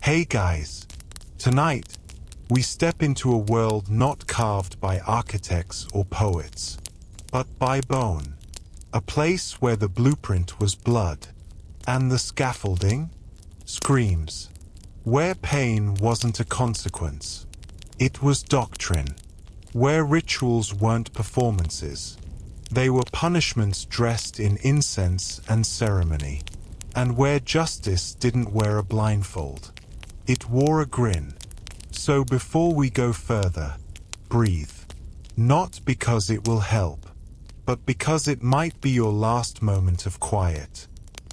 Hey guys! Tonight, we step into a world not carved by architects or poets, but by bone. A place where the blueprint was blood, and the scaffolding, screams. Where pain wasn't a consequence, it was doctrine. Where rituals weren't performances, they were punishments dressed in incense and ceremony. And where justice didn't wear a blindfold, it wore a grin. So before we go further, breathe. Not because it will help, but because it might be your last moment of quiet.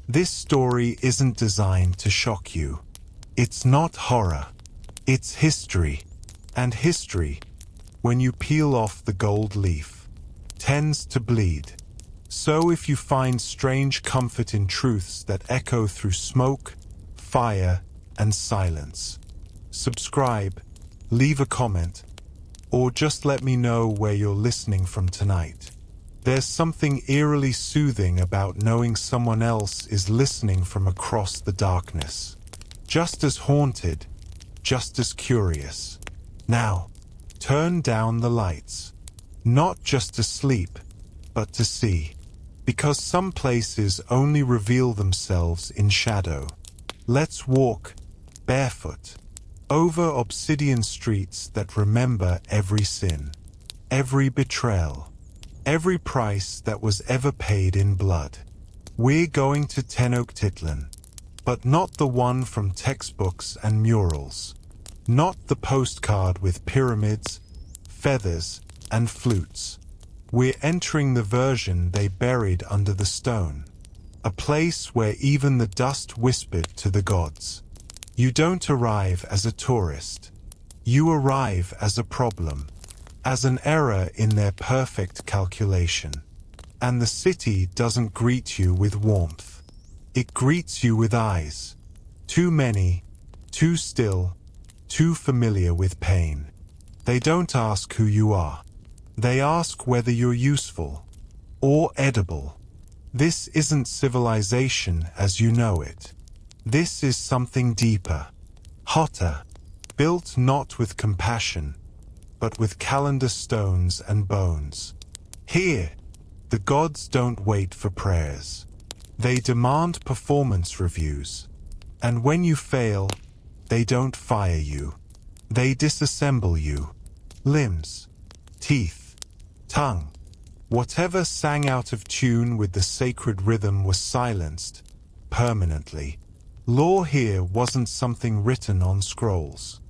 This story isn't designed to shock you. It's not horror. It's history. And history, when you peel off the gold leaf, tends to bleed. So if you find strange comfort in truths that echo through smoke, fire, and silence, subscribe, leave a comment, or just let me know where you're listening from tonight. There's something eerily soothing about knowing someone else is listening from across the darkness. Just as haunted, just as curious. Now, turn down the lights. Not just to sleep, but to see. Because some places only reveal themselves in shadow. Let's walk, barefoot, over obsidian streets that remember every sin, every betrayal, every price that was ever paid in blood. We're going to Tenochtitlan, but not the one from textbooks and murals. Not the postcard with pyramids, feathers, and flutes. We're entering the version they buried under the stone. A place where even the dust whispered to the gods. You don't arrive as a tourist. You arrive as a problem, as an error in their perfect calculation. And the city doesn't greet you with warmth. It greets you with eyes. Too many, too still, too familiar with pain. They don't ask who you are. They ask whether you're useful or edible. This isn't civilization as you know it. This is something deeper, hotter, built not with compassion, but with calendar stones and bones. Here, the gods don't wait for prayers. They demand performance reviews. And when you fail, they don't fire you. They disassemble you. Limbs, teeth, tongue. Whatever sang out of tune with the sacred rhythm was silenced, permanently. Law here wasn't something written on scrolls.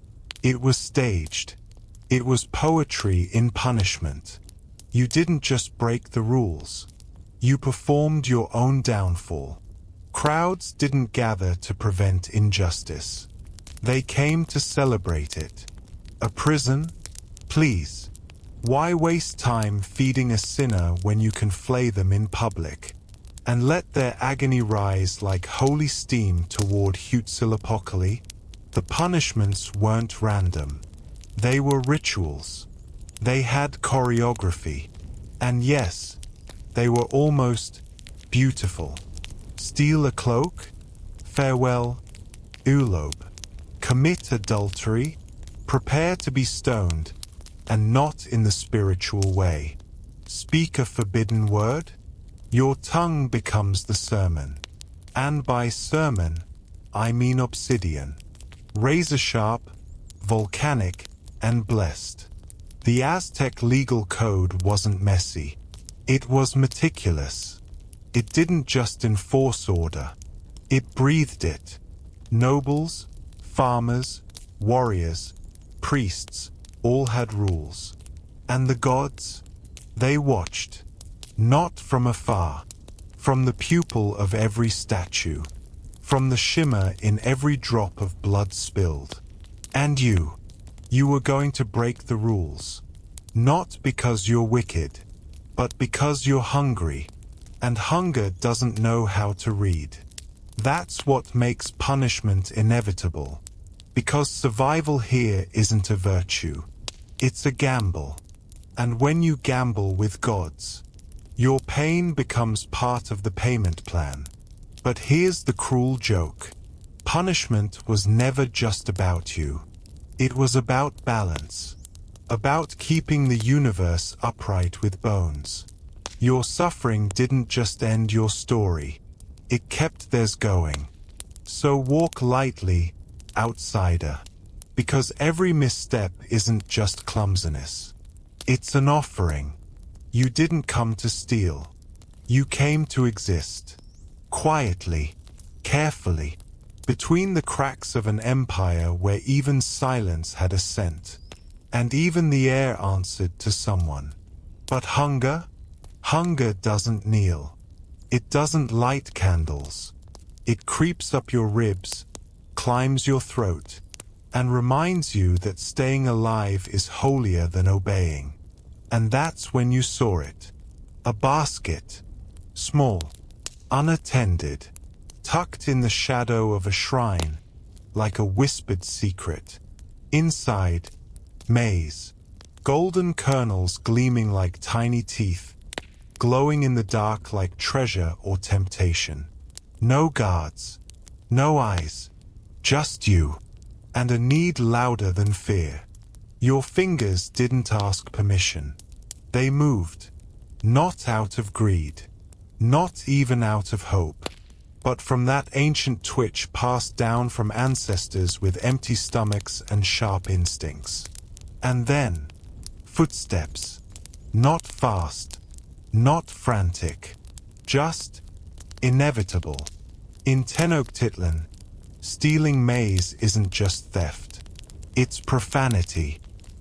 It was staged. It was poetry in punishment. You didn't just break the rules. You performed your own downfall. Crowds didn't gather to prevent injustice. They came to celebrate it. A prison? Please. Why waste time feeding a sinner when you can flay them in public? And let their agony rise like holy steam toward Huitzilopochtli? The punishments weren't random. They were rituals. They had choreography. And yes, they were almost beautiful. Steal a cloak? Farewell, elope. Commit adultery? Prepare to be stoned. And not in the spiritual way. Speak a forbidden word? Your tongue becomes the sermon. And by sermon, I mean obsidian. Razor-sharp, volcanic, and blessed. The Aztec legal code wasn't messy. It was meticulous. It didn't just enforce order. It breathed it. Nobles, farmers, warriors, priests, all had rules. And the gods? They watched. Not from afar. From the pupil of every statue. From the shimmer in every drop of blood spilled. And you were going to break the rules. Not because you're wicked, but because you're hungry. And hunger doesn't know how to read. That's what makes punishment inevitable. Because survival here isn't a virtue. It's a gamble. And when you gamble with gods, your pain becomes part of the payment plan. But here's the cruel joke. Punishment was never just about you. It was about balance. About keeping the universe upright with bones. Your suffering didn't just end your story. It kept theirs going. So walk lightly, outsider. Because every misstep isn't just clumsiness. It's an offering. You didn't come to steal. You came to exist. Quietly, carefully, between the cracks of an empire where even silence had a scent. And even the air answered to someone. But hunger? Hunger doesn't kneel. It doesn't light candles. It creeps up your ribs, climbs your throat, and reminds you that staying alive is holier than obeying. And that's when you saw it. A basket. Small, unattended, tucked in the shadow of a shrine, like a whispered secret. Inside, maize, golden kernels gleaming like tiny teeth, glowing in the dark like treasure or temptation. No guards, no eyes, just you, and a need louder than fear. Your fingers didn't ask permission. They moved, not out of greed, not even out of hope, but from that ancient twitch passed down from ancestors with empty stomachs and sharp instincts. And then, footsteps. Not fast, not frantic, just inevitable. In Tenochtitlan, stealing maize isn't just theft. It's profanity.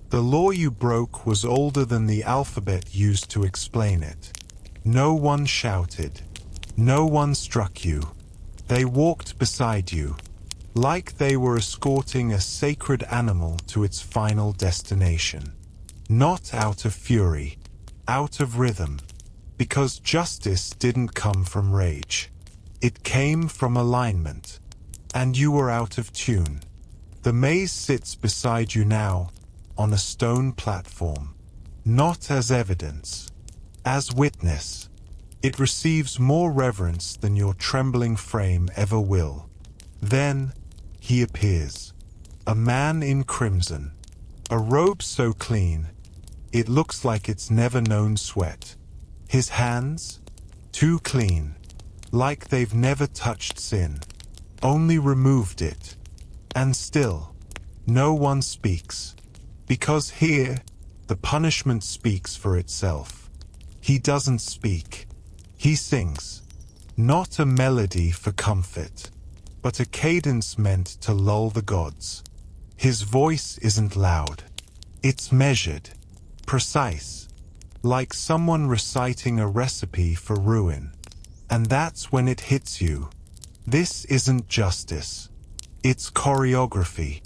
The law you broke was older than the alphabet used to explain it. No one shouted. No one struck you. They walked beside you, like they were escorting a sacred animal to its final destination. Not out of fury, out of rhythm, because justice didn't come from rage. It came from alignment, and you were out of tune. The maze sits beside you now, on a stone platform, not as evidence, as witness. It receives more reverence than your trembling frame ever will. Then, he appears. A man in crimson. A robe so clean, it looks like it's never known sweat. His hands? Too clean. Like they've never touched sin. Only removed it. And still, no one speaks. Because here, the punishment speaks for itself. He doesn't speak. He sings. Not a melody for comfort, but a cadence meant to lull the gods. His voice isn't loud. It's measured, precise, like someone reciting a recipe for ruin. And that's when it hits you. This isn't justice. It's choreography.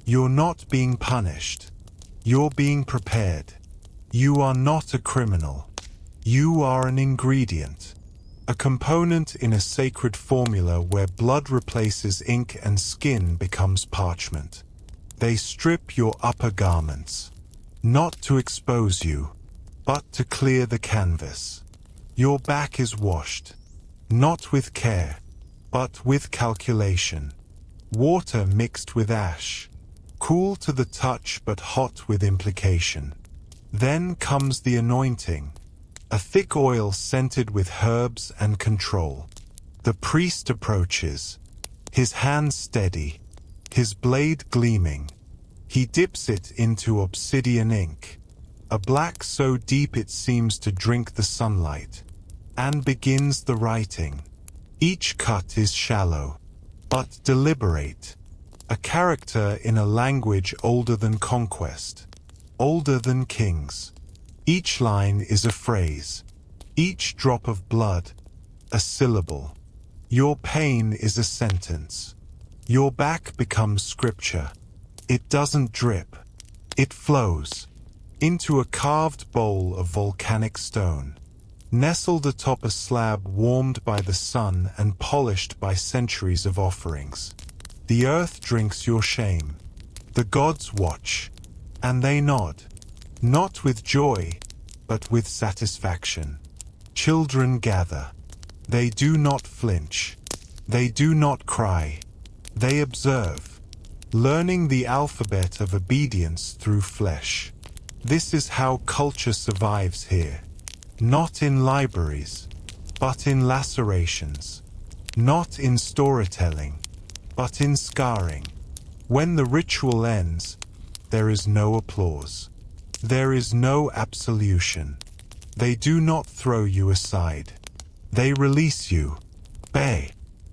You're not being punished. You're being prepared. You are not a criminal. You are an ingredient. A component in a sacred formula where blood replaces ink and skin becomes parchment. They strip your upper garments. Not to expose you, but to clear the canvas. Your back is washed. Not with care, but with calculation. Water mixed with ash. Cool to the touch but hot with implication. Then comes the anointing. A thick oil scented with herbs and control. The priest approaches, his hand steady, his blade gleaming. He dips it into obsidian ink, a black so deep it seems to drink the sunlight, and begins the writing. Each cut is shallow, but deliberate. A character in a language older than conquest, older than kings. Each line is a phrase, each drop of blood, a syllable. Your pain is a sentence. Your back becomes scripture. It doesn't drip. It flows into a carved bowl of volcanic stone, nestled atop a slab warmed by the sun and polished by centuries of offerings. The earth drinks your shame. The gods watch, and they nod. Not with joy, but with satisfaction. Children gather. They do not flinch. They do not cry. They observe, learning the alphabet of obedience through flesh. This is how culture survives here. Not in libraries, but in lacerations. Not in storytelling, but in scarring. When the ritual ends, there is no applause. There is no absolution. They do not throw you aside. They release you, bay,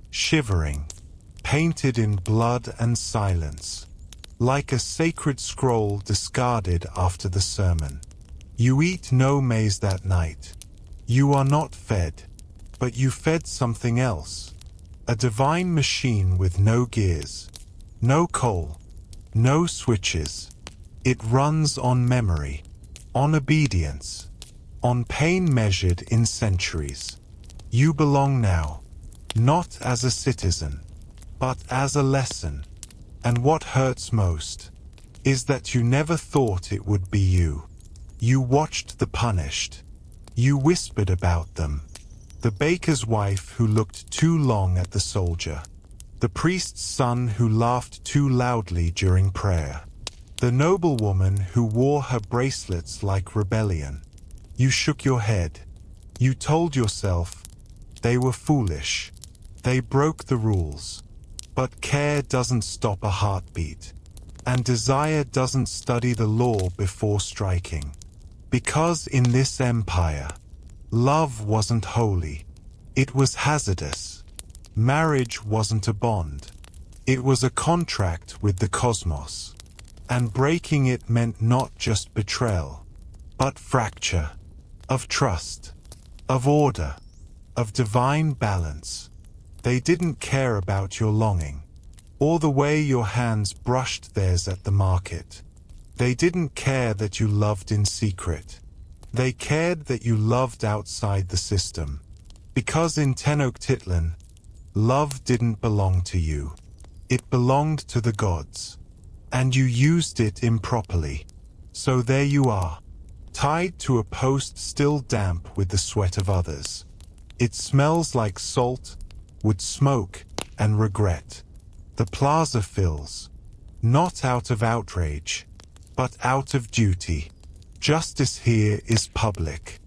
shivering, painted in blood and silence, like a sacred scroll discarded after the sermon. You eat no maize that night. You are not fed, but you fed something else. A divine machine with no gears, no coal, no switches. It runs on memory, on obedience, on pain measured in centuries. You belong now, not as a citizen, but as a lesson. And what hurts most is that you never thought it would be you. You watched the punished. You whispered about them. The baker's wife who looked too long at the soldier. The priest's son who laughed too loudly during prayer. The noblewoman who wore her bracelets like rebellion. You shook your head. You told yourself they were foolish. They broke the rules. But care doesn't stop a heartbeat. And desire doesn't study the law before striking. Because in this empire, love wasn't holy. It was hazardous. Marriage wasn't a bond. It was a contract with the cosmos. And breaking it meant not just betrayal, but fracture. Of trust. Of order. Of divine balance. They didn't care about your longing, or the way your hands brushed theirs at the market. They didn't care that you loved in secret. They cared that you loved outside the system. Because in Tenochtitlan, love didn't belong to you. It belonged to the gods. And you used it improperly. So there you are, tied to a post still damp with the sweat of others. It smells like salt, wood smoke, and regret. The plaza fills, not out of outrage, but out of duty. Justice here is public,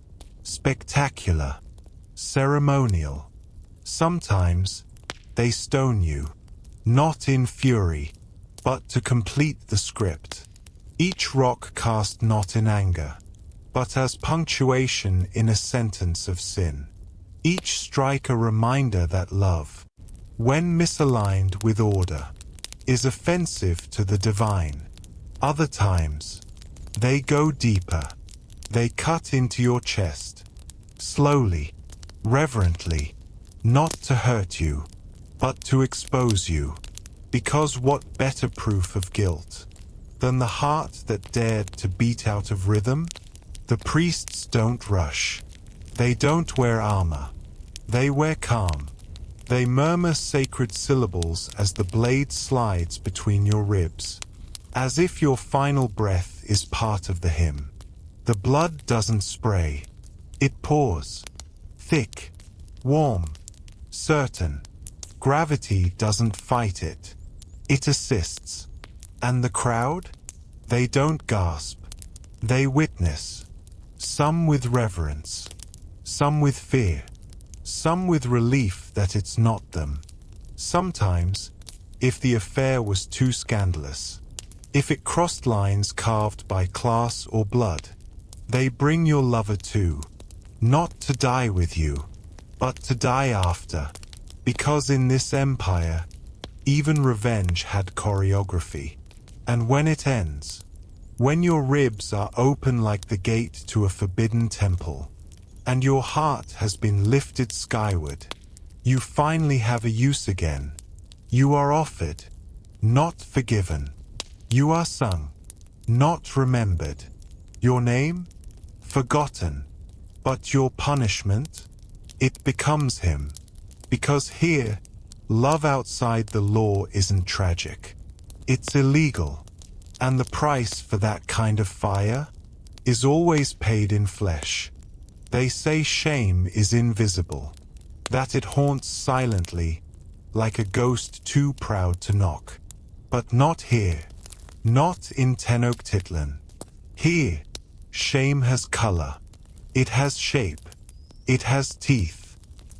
spectacular, ceremonial. Sometimes they stone you, not in fury, but to complete the script. Each rock cast not in anger, but as punctuation in a sentence of sin. Each strike a reminder that love, when misaligned with order, is offensive to the divine. Other times, they go deeper. They cut into your chest, slowly, reverently, not to hurt you, but to expose you. Because what better proof of guilt than the heart that dared to beat out of rhythm? The priests don't rush. They don't wear armor. They wear calm. They murmur sacred syllables as the blade slides between your ribs, as if your final breath is part of the hymn. The blood doesn't spray. It pours. Thick, warm, certain. Gravity doesn't fight it. It assists. And the crowd? They don't gasp. They witness. Some with reverence. Some with fear. Some with relief that it's not them. Sometimes, if the affair was too scandalous, if it crossed lines carved by class or blood, they bring your lover too, not to die with you, but to die after. Because in this empire, even revenge had choreography. And when it ends, when your ribs are open like the gate to a forbidden temple, and your heart has been lifted skyward, you finally have a use again. You are offered, not forgiven. You are sung, not remembered. Your name? Forgotten. But your punishment? It becomes him. Because here, love outside the law isn't tragic. It's illegal. And the price for that kind of fire is always paid in flesh. They say shame is invisible, that it haunts silently, like a ghost too proud to knock. But not here. Not in Tenochtitlan. Here, shame has color. It has shape. It has teeth.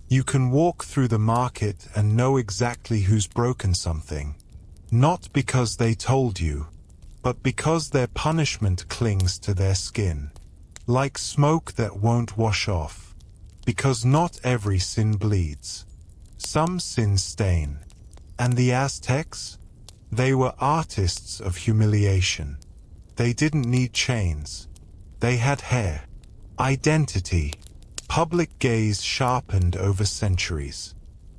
You can walk through the market and know exactly who's broken something. Not because they told you, but because their punishment clings to their skin. Like smoke that won't wash off. Because not every sin bleeds. Some sins stain. And the Aztecs? They were artists of humiliation. They didn't need chains. They had hair. Identity. Public gaze sharpened over centuries.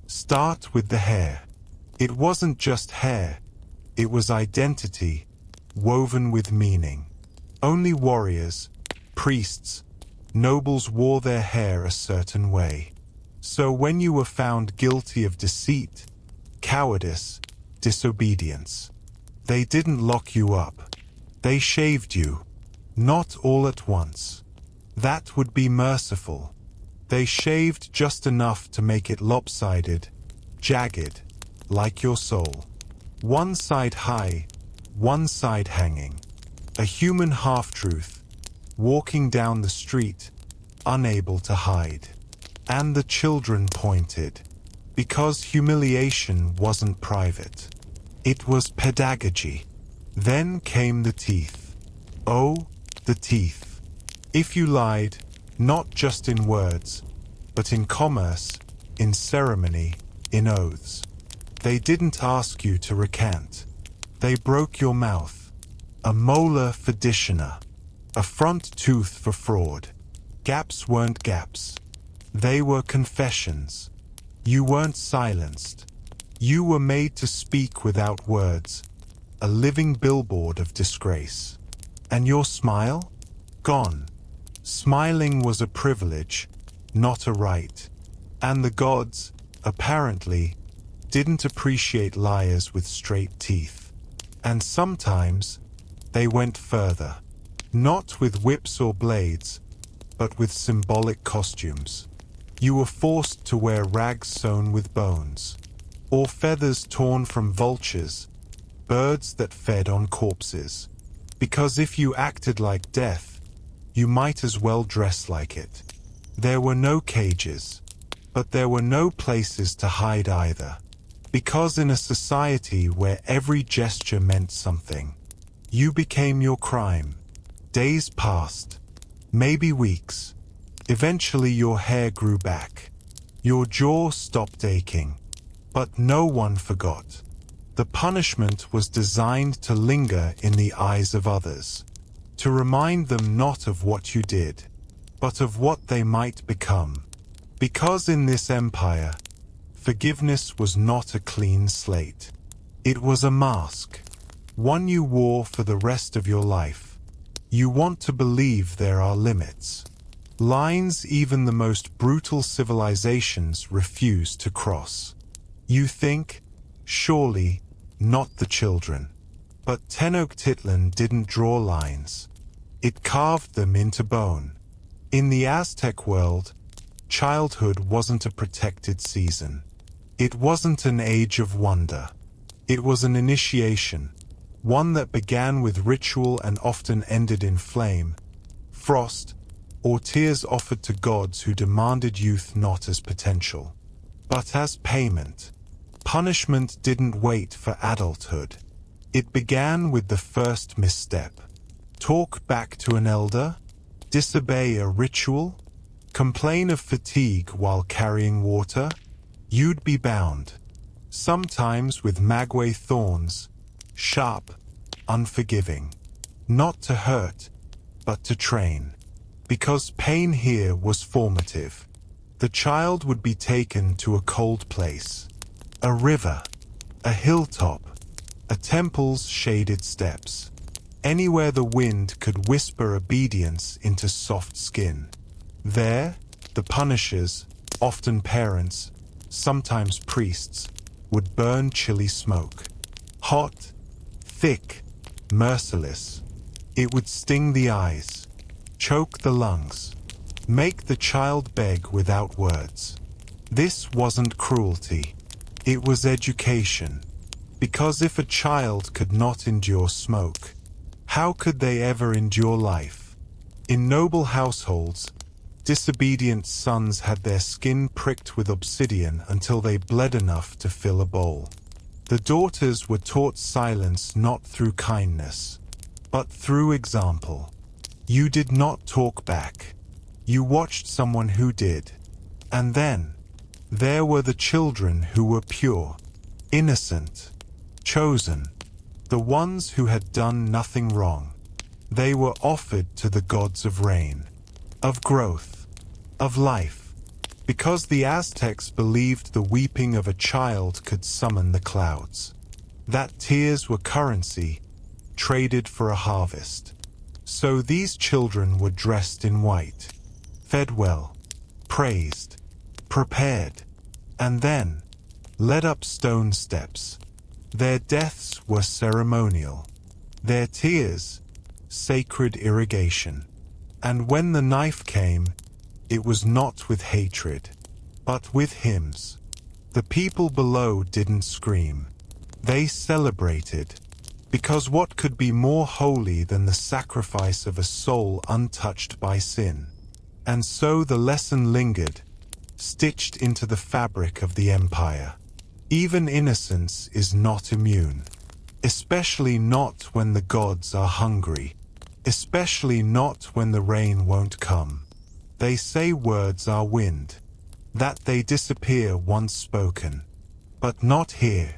Start with the hair. It wasn't just hair. It was identity, woven with meaning. Only warriors, priests, nobles wore their hair a certain way. So when you were found guilty of deceit, cowardice, disobedience, they didn't lock you up. They shaved you, not all at once. That would be merciful. They shaved just enough to make it lopsided, jagged, like your soul. One side high, one side hanging. A human half-truth, walking down the street, unable to hide. And the children pointed, because humiliation wasn't private. It was pedagogy. Then came the teeth. Oh, the teeth. If you lied, not just in words, but in commerce, in ceremony, in oaths. They didn't ask you to recant. They broke your mouth. A molar for dishonor. A front tooth for fraud. Gaps weren't gaps. They were confessions. You weren't silenced. You were made to speak without words. A living billboard of disgrace. And your smile? Gone. Smiling was a privilege, not a right. And the gods, apparently, didn't appreciate liars with straight teeth. And sometimes, they went further. Not with whips or blades, but with symbolic costumes. You were forced to wear rags sewn with bones, or feathers torn from vultures, birds that fed on corpses. Because if you acted like death, you might as well dress like it. There were no cages, but there were no places to hide either. Because in a society where every gesture meant something, you became your crime. Days passed, maybe weeks. Eventually your hair grew back. Your jaw stopped aching. But no one forgot. The punishment was designed to linger in the eyes of others. To remind them not of what you did, but of what they might become. Because in this empire, forgiveness was not a clean slate. It was a mask, one you wore for the rest of your life. You want to believe there are limits. Lines even the most brutal civilizations refuse to cross. You think, surely, not the children. But Tenochtitlan didn't draw lines. It carved them into bone. In the Aztec world, childhood wasn't a protected season. It wasn't an age of wonder. It was an initiation, one that began with ritual and often ended in flame, frost, or tears offered to gods who demanded youth not as potential, but as payment. Punishment didn't wait for adulthood. It began with the first misstep. Talk back to an elder? Disobey a ritual? Complain of fatigue while carrying water? You'd be bound. Sometimes with maguey thorns, sharp, unforgiving. Not to hurt, but to train. Because pain here was formative. The child would be taken to a cold place. A river, a hilltop, a temple's shaded steps. Anywhere the wind could whisper obedience into soft skin. There, the punishers, often parents, sometimes priests, would burn chilly smoke. Hot, thick, merciless. It would sting the eyes, choke the lungs, make the child beg without words. This wasn't cruelty. It was education. Because if a child could not endure smoke, how could they ever endure life? In noble households, disobedient sons had their skin pricked with obsidian until they bled enough to fill a bowl. The daughters were taught silence not through kindness, but through example. You did not talk back. You watched someone who did. And then, there were the children who were pure, innocent, chosen, the ones who had done nothing wrong. They were offered to the gods of rain, of growth, of life, because the Aztecs believed the weeping of a child could summon the clouds, that tears were currency, traded for a harvest. So these children were dressed in white, fed well, praised, prepared, and then led up stone steps. Their deaths were ceremonial, their tears sacred irrigation. And when the knife came, it was not with hatred, but with hymns. The people below didn't scream. They celebrated, because what could be more holy than the sacrifice of a soul untouched by sin? And so the lesson lingered, stitched into the fabric of the empire. Even innocence is not immune, especially not when the gods are hungry, especially not when the rain won't come. They say words are wind, that they disappear once spoken. But not here.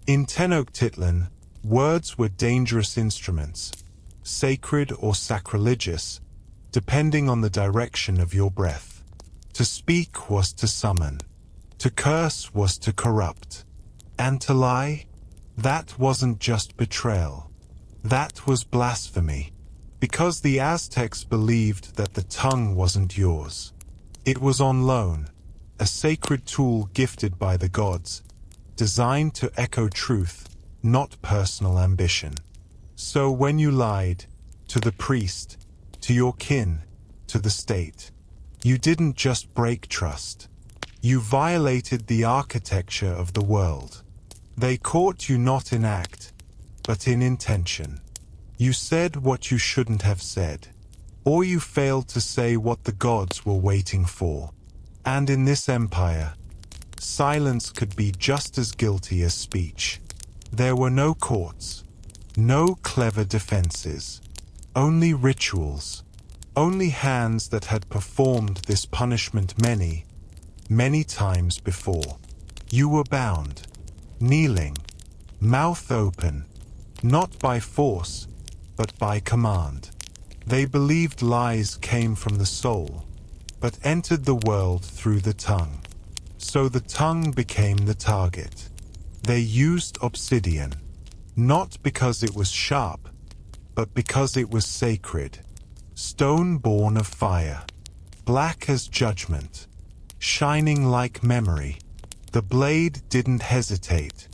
In Tenochtitlan, words were dangerous instruments, sacred or sacrilegious, depending on the direction of your breath. To speak was to summon, to curse was to corrupt, and to lie, that wasn't just betrayal, that was blasphemy, because the Aztecs believed that the tongue wasn't yours. It was on loan, a sacred tool gifted by the gods, designed to echo truth, not personal ambition. So when you lied, to the priest, to your kin, to the state, you didn't just break trust. You violated the architecture of the world. They caught you not in act, but in intention. You said what you shouldn't have said, or you failed to say what the gods were waiting for. And in this empire, silence could be just as guilty as speech. There were no courts, no clever defenses, only rituals, only hands that had performed this punishment many, many times before. You were bound, kneeling, mouth open, not by force, but by command. They believed lies came from the soul, but entered the world through the tongue. So the tongue became the target. They used obsidian, not because it was sharp, but because it was sacred. Stone born of fire, black as judgment, shining like memory. The blade didn't hesitate.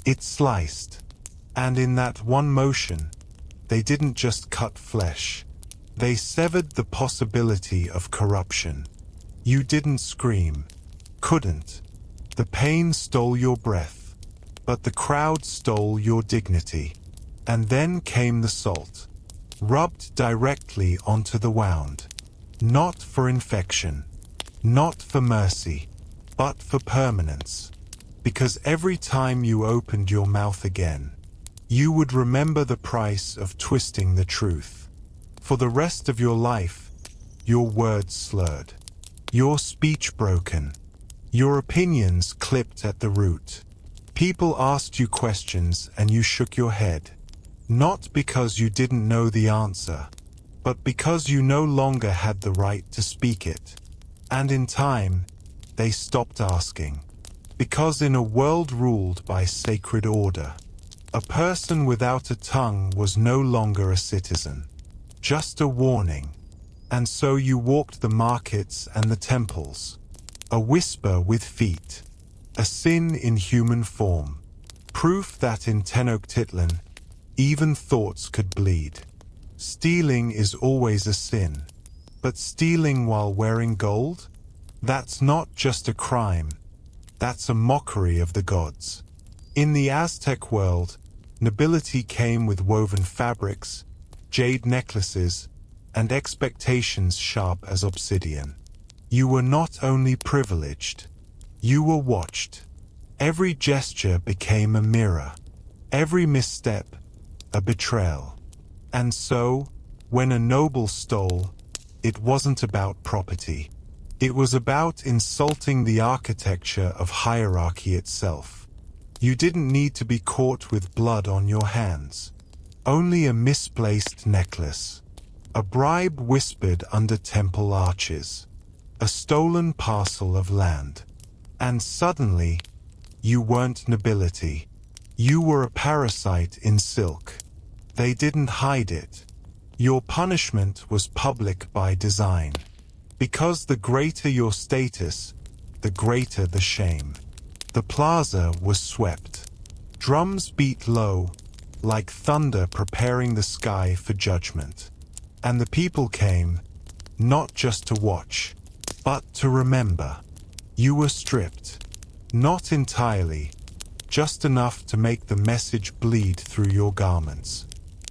It sliced. And in that one motion, they didn't just cut flesh. They severed the possibility of corruption. You didn't scream. Couldn't. The pain stole your breath. But the crowd stole your dignity. And then came the salt, rubbed directly onto the wound. Not for infection, not for mercy, but for permanence. Because every time you opened your mouth again, you would remember the price of twisting the truth. For the rest of your life, your words slurred, your speech broken, your opinions clipped at the root. People asked you questions and you shook your head, not because you didn't know the answer, but because you no longer had the right to speak it. And in time, they stopped asking. Because in a world ruled by sacred order, a person without a tongue was no longer a citizen, just a warning. And so you walked the markets and the temples, a whisper with feet, a sin in human form, proof that in Tenochtitlan, even thoughts could bleed. Stealing is always a sin, but stealing while wearing gold? That's not just a crime, That's a mockery of the gods. In the Aztec world, nobility came with woven fabrics, jade necklaces, and expectations sharp as obsidian. You were not only privileged, you were watched. Every gesture became a mirror, every misstep a betrayal. And so, when a noble stole, it wasn't about property. It was about insulting the architecture of hierarchy itself. You didn't need to be caught with blood on your hands. Only a misplaced necklace, a bribe whispered under temple arches, a stolen parcel of land. And suddenly, you weren't nobility. You were a parasite in silk. They didn't hide it. Your punishment was public by design. Because the greater your status, the greater the shame. The plaza was swept. Drums beat low, like thunder preparing the sky for judgment. And the people came, not just to watch, but to remember. You were stripped. Not entirely, just enough to make the message bleed through your garments.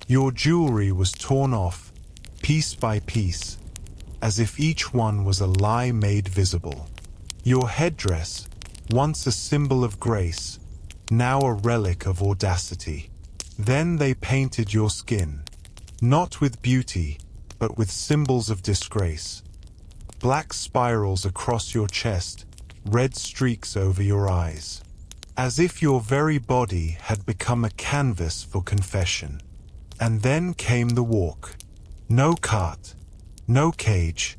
Your jewelry was torn off, piece by piece, as if each one was a lie made visible. Your headdress, once a symbol of grace, now a relic of audacity. Then they painted your skin, not with beauty, but with symbols of disgrace. Black spirals across your chest, red streaks over your eyes, as if your very body had become a canvas for confession. And then came the walk. No cart, no cage,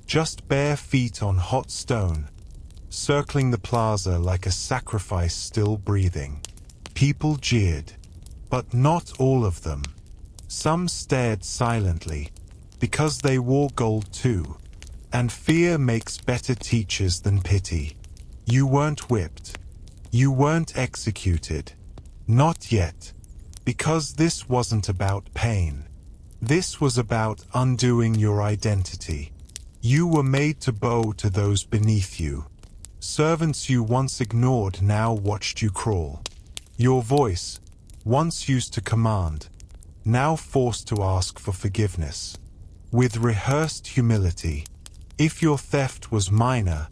just bare feet on hot stone, circling the plaza like a sacrifice still breathing. People jeered, but not all of them. Some stared silently, because they wore gold too. And fear makes better teachers than pity. You weren't whipped. You weren't executed. Not yet. Because this wasn't about pain. This was about undoing your identity. You were made to bow to those beneath you. Servants you once ignored now watched you crawl. Your voice, once used to command, now forced to ask for forgiveness. With rehearsed humility. If your theft was minor,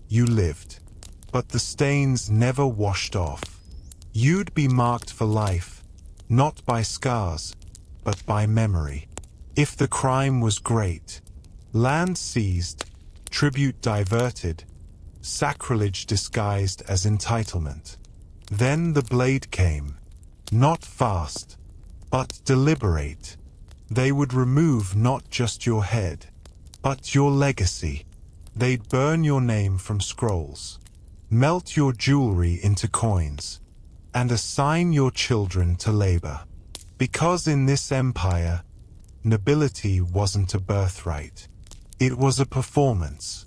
you lived. But the stains never washed off. You'd be marked for life, not by scars, but by memory. If the crime was great, land seized, tribute diverted, sacrilege disguised as entitlement. Then the blade came, not fast, but deliberate. They would remove not just your head, but your legacy. They'd burn your name from scrolls, melt your jewelry into coins, and assign your children to labor. Because in this empire, nobility wasn't a birthright. It was a performance.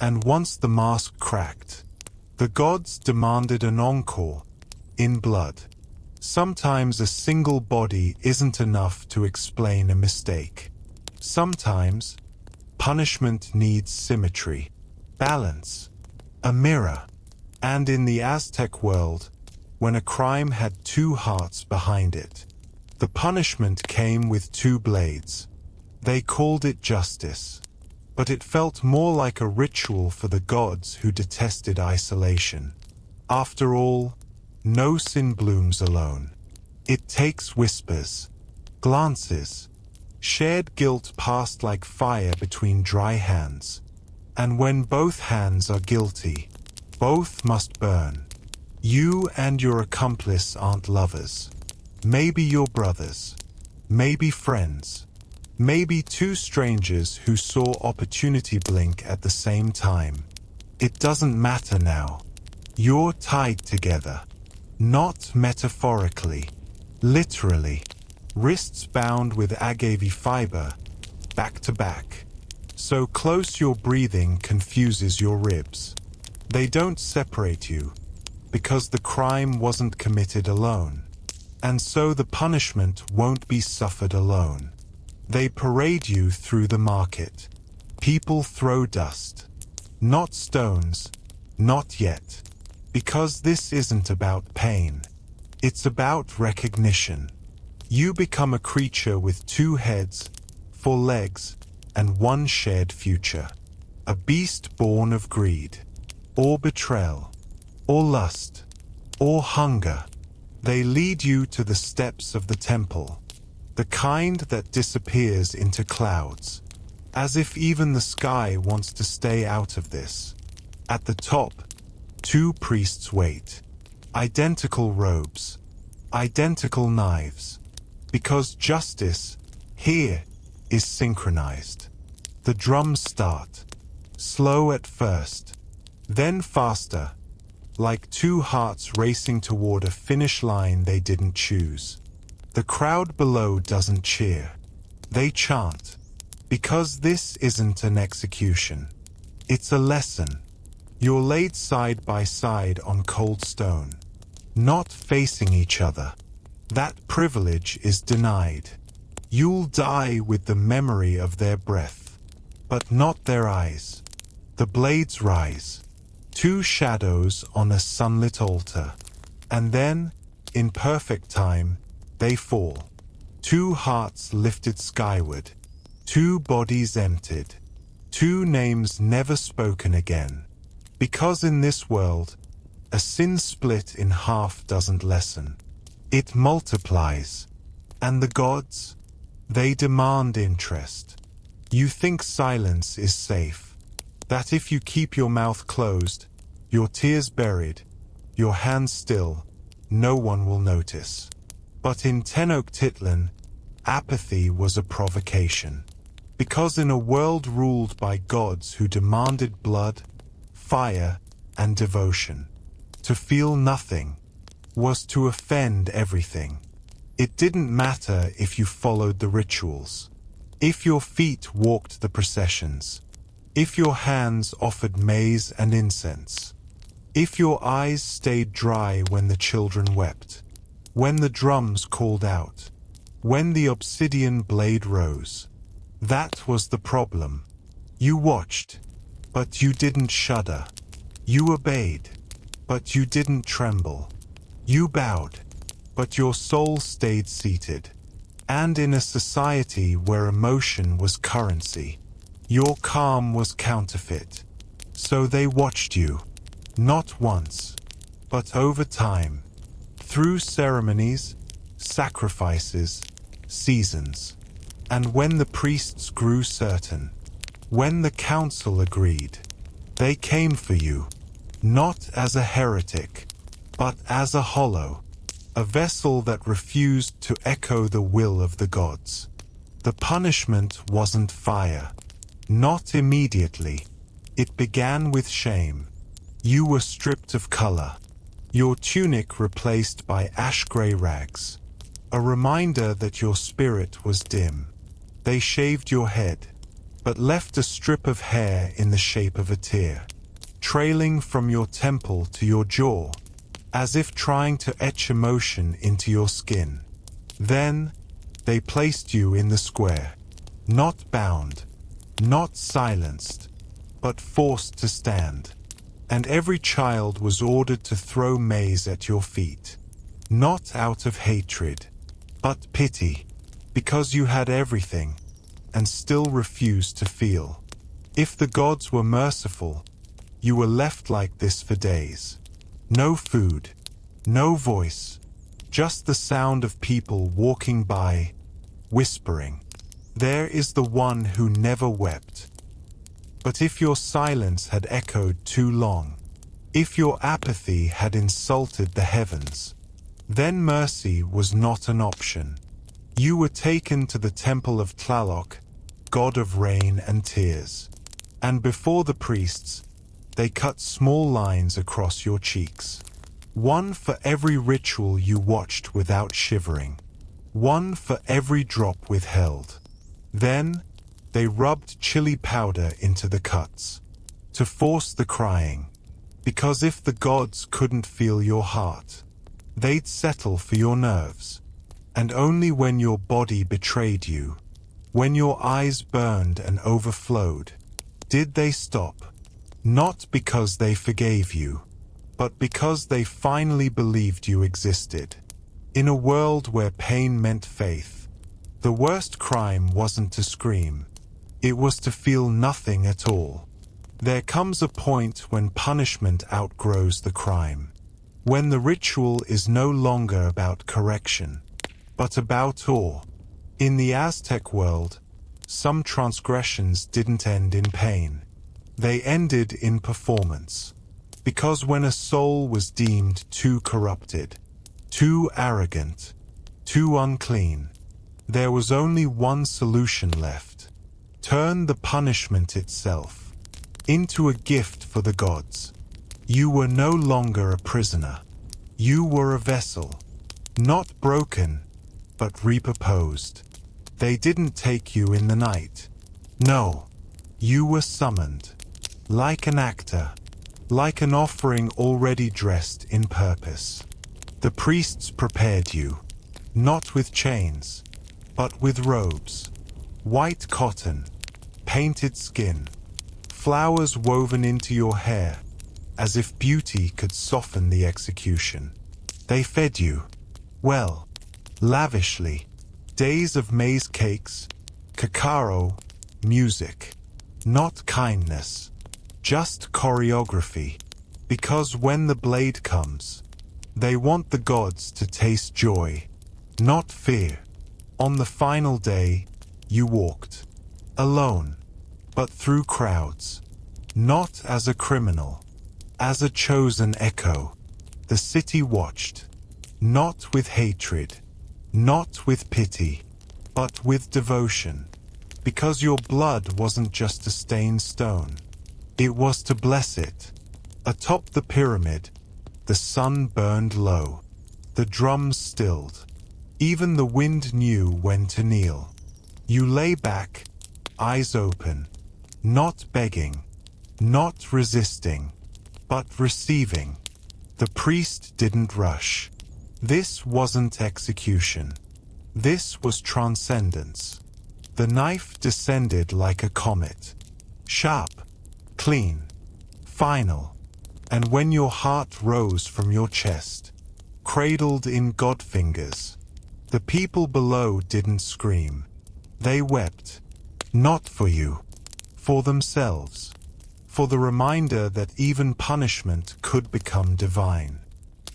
And once the mask cracked, the gods demanded an encore, in blood. Sometimes a single body isn't enough to explain a mistake. Sometimes, punishment needs symmetry, balance, a mirror. And in the Aztec world, when a crime had two hearts behind it, the punishment came with two blades. They called it justice. But it felt more like a ritual for the gods who detested isolation. After all, no sin blooms alone. It takes whispers, glances, shared guilt passed like fire between dry hands. And when both hands are guilty, both must burn. You and your accomplice aren't lovers. Maybe you're brothers. Maybe friends. Maybe two strangers who saw opportunity blink at the same time. It doesn't matter now. You're tied together. Not metaphorically. Literally. Wrists bound with agave fiber, back to back. So close your breathing confuses your ribs. They don't separate you, because the crime wasn't committed alone. And so the punishment won't be suffered alone. They parade you through the market. People throw dust. Not stones. Not yet. Because this isn't about pain. It's about recognition. You become a creature with 2 heads, 4 legs, and 1 shared future. A beast born of greed, or betrayal, or lust, or hunger. They lead you to the steps of the temple, the kind that disappears into clouds, as if even the sky wants to stay out of this. At the top, 2 priests wait. Identical robes, identical knives, because justice here is synchronized. The drums start, slow at first, then faster, like 2 hearts racing toward a finish line they didn't choose. The crowd below doesn't cheer. They chant, because this isn't an execution. It's a lesson. You're laid side by side on cold stone, not facing each other. That privilege is denied. You'll die with the memory of their breath, but not their eyes. The blades rise, 2 shadows on a sunlit altar, and then, in perfect time, they fall. 2 hearts lifted skyward, 2 bodies emptied, 2 names never spoken again. Because in this world, a sin split in half doesn't lessen. It multiplies. And the gods? They demand interest. You think silence is safe. That if you keep your mouth closed, your tears buried, your hands still, no one will notice. But in Tenochtitlan, apathy was a provocation. Because in a world ruled by gods who demanded blood, fire, and devotion, to feel nothing was to offend everything. It didn't matter if you followed the rituals, if your feet walked the processions, if your hands offered maize and incense, if your eyes stayed dry when the children wept, when the drums called out, when the obsidian blade rose. That was the problem. You watched, but you didn't shudder. You obeyed, but you didn't tremble. You bowed, but your soul stayed seated. And in a society where emotion was currency, your calm was counterfeit. So they watched you, not once, but over time, through ceremonies, sacrifices, seasons. And when the priests grew certain, when the council agreed, they came for you, not as a heretic, but as a hollow, a vessel that refused to echo the will of the gods. The punishment wasn't fire. Not immediately. It began with shame. You were stripped of color, your tunic replaced by ash-gray rags, a reminder that your spirit was dim. They shaved your head, but left a strip of hair in the shape of a tear, trailing from your temple to your jaw, as if trying to etch emotion into your skin. Then, they placed you in the square, not bound, not silenced, but forced to stand. And every child was ordered to throw maize at your feet, not out of hatred, but pity, because you had everything, and still refused to feel. If the gods were merciful, you were left like this for days. No food, no voice, just the sound of people walking by, whispering, "There is the one who never wept." But if your silence had echoed too long, if your apathy had insulted the heavens, then mercy was not an option. You were taken to the temple of Tlaloc, god of rain and tears. And before the priests, they cut small lines across your cheeks. One for every ritual you watched without shivering. One for every drop withheld. Then, they rubbed chili powder into the cuts, to force the crying, because if the gods couldn't feel your heart, they'd settle for your nerves. And only when your body betrayed you, when your eyes burned and overflowed, did they stop. Not because they forgave you, but because they finally believed you existed. In a world where pain meant faith, the worst crime wasn't to scream. It was to feel nothing at all. There comes a point when punishment outgrows the crime. When the ritual is no longer about correction, but about awe. In the Aztec world, some transgressions didn't end in pain. They ended in performance. Because when a soul was deemed too corrupted, too arrogant, too unclean, there was only one solution left. Turn the punishment itself into a gift for the gods. You were no longer a prisoner. You were a vessel, not broken, but repurposed. They didn't take you in the night. No, you were summoned, like an actor, like an offering already dressed in purpose. The priests prepared you, not with chains, but with robes, white cotton, painted skin, flowers woven into your hair, as if beauty could soften the execution. They fed you, well, lavishly, days of maize cakes, cacao, music, not kindness, just choreography, because when the blade comes, they want the gods to taste joy, not fear. On the final day, you walked, alone, but through crowds, not as a criminal, as a chosen echo. The city watched, not with hatred, not with pity, but with devotion, because your blood wasn't just a stained stone. It was to bless it. Atop the pyramid, the sun burned low, the drums stilled. Even the wind knew when to kneel. You lay back, eyes open, not begging, not resisting, but receiving. The priest didn't rush. This wasn't execution. This was transcendence. The knife descended like a comet. Sharp, clean, final. And when your heart rose from your chest, cradled in God fingers, the people below didn't scream. They wept. Not for you. For themselves. For the reminder that even punishment could become divine.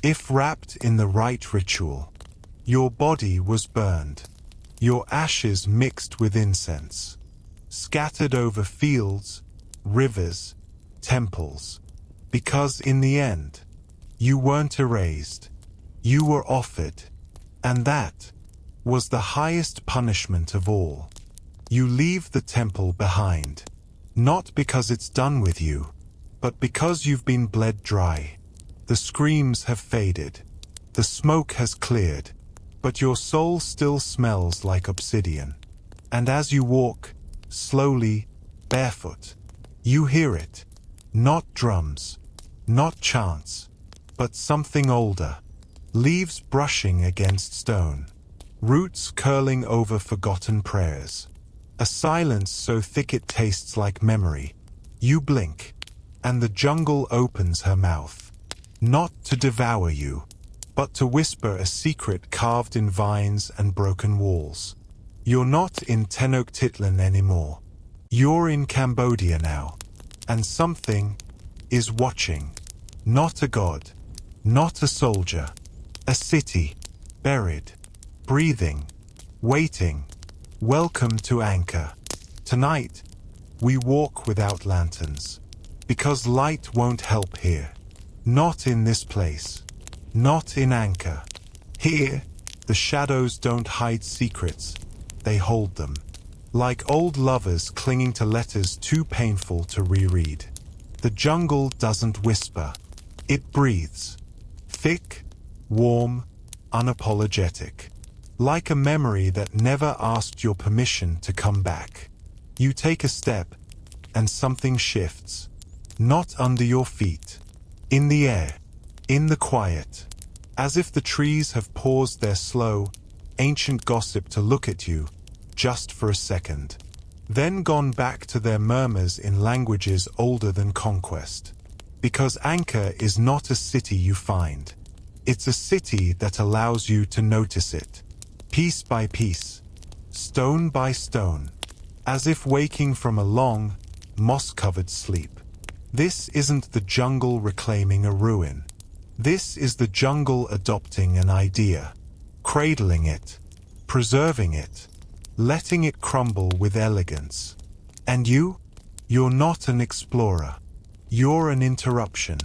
If wrapped in the right ritual, your body was burned. Your ashes mixed with incense. Scattered over fields, rivers, temples. Because in the end, you weren't erased. You were offered. And that was the highest punishment of all. You leave the temple behind. Not because it's done with you, but because you've been bled dry. The screams have faded. The smoke has cleared. But your soul still smells like obsidian. And as you walk, slowly, barefoot, you hear it. Not drums, not chants, but something older. Leaves brushing against stone. Roots curling over forgotten prayers. A silence so thick it tastes like memory. You blink, and the jungle opens her mouth. Not to devour you, but to whisper a secret carved in vines and broken walls. You're not in Tenochtitlan anymore. You're in Cambodia now. And something is watching. Not a god, not a soldier. A city, buried, breathing, waiting. Welcome to Anchor. Tonight, we walk without lanterns. Because light won't help here. Not in this place. Not in Anchor. Here, the shadows don't hide secrets. They hold them. Like old lovers clinging to letters too painful to reread. The jungle doesn't whisper. It breathes. Thick, warm, unapologetic. Like a memory that never asked your permission to come back. You take a step, and something shifts. Not under your feet. In the air. In the quiet. As if the trees have paused their slow, ancient gossip to look at you, just for a second. Then gone back to their murmurs in languages older than conquest. Because Anchor is not a city you find. It's a city that allows you to notice it, piece by piece, stone by stone, as if waking from a long, moss-covered sleep. This isn't the jungle reclaiming a ruin. This is the jungle adopting an idea, cradling it, preserving it, letting it crumble with elegance. And you're not an explorer. You're an interruption.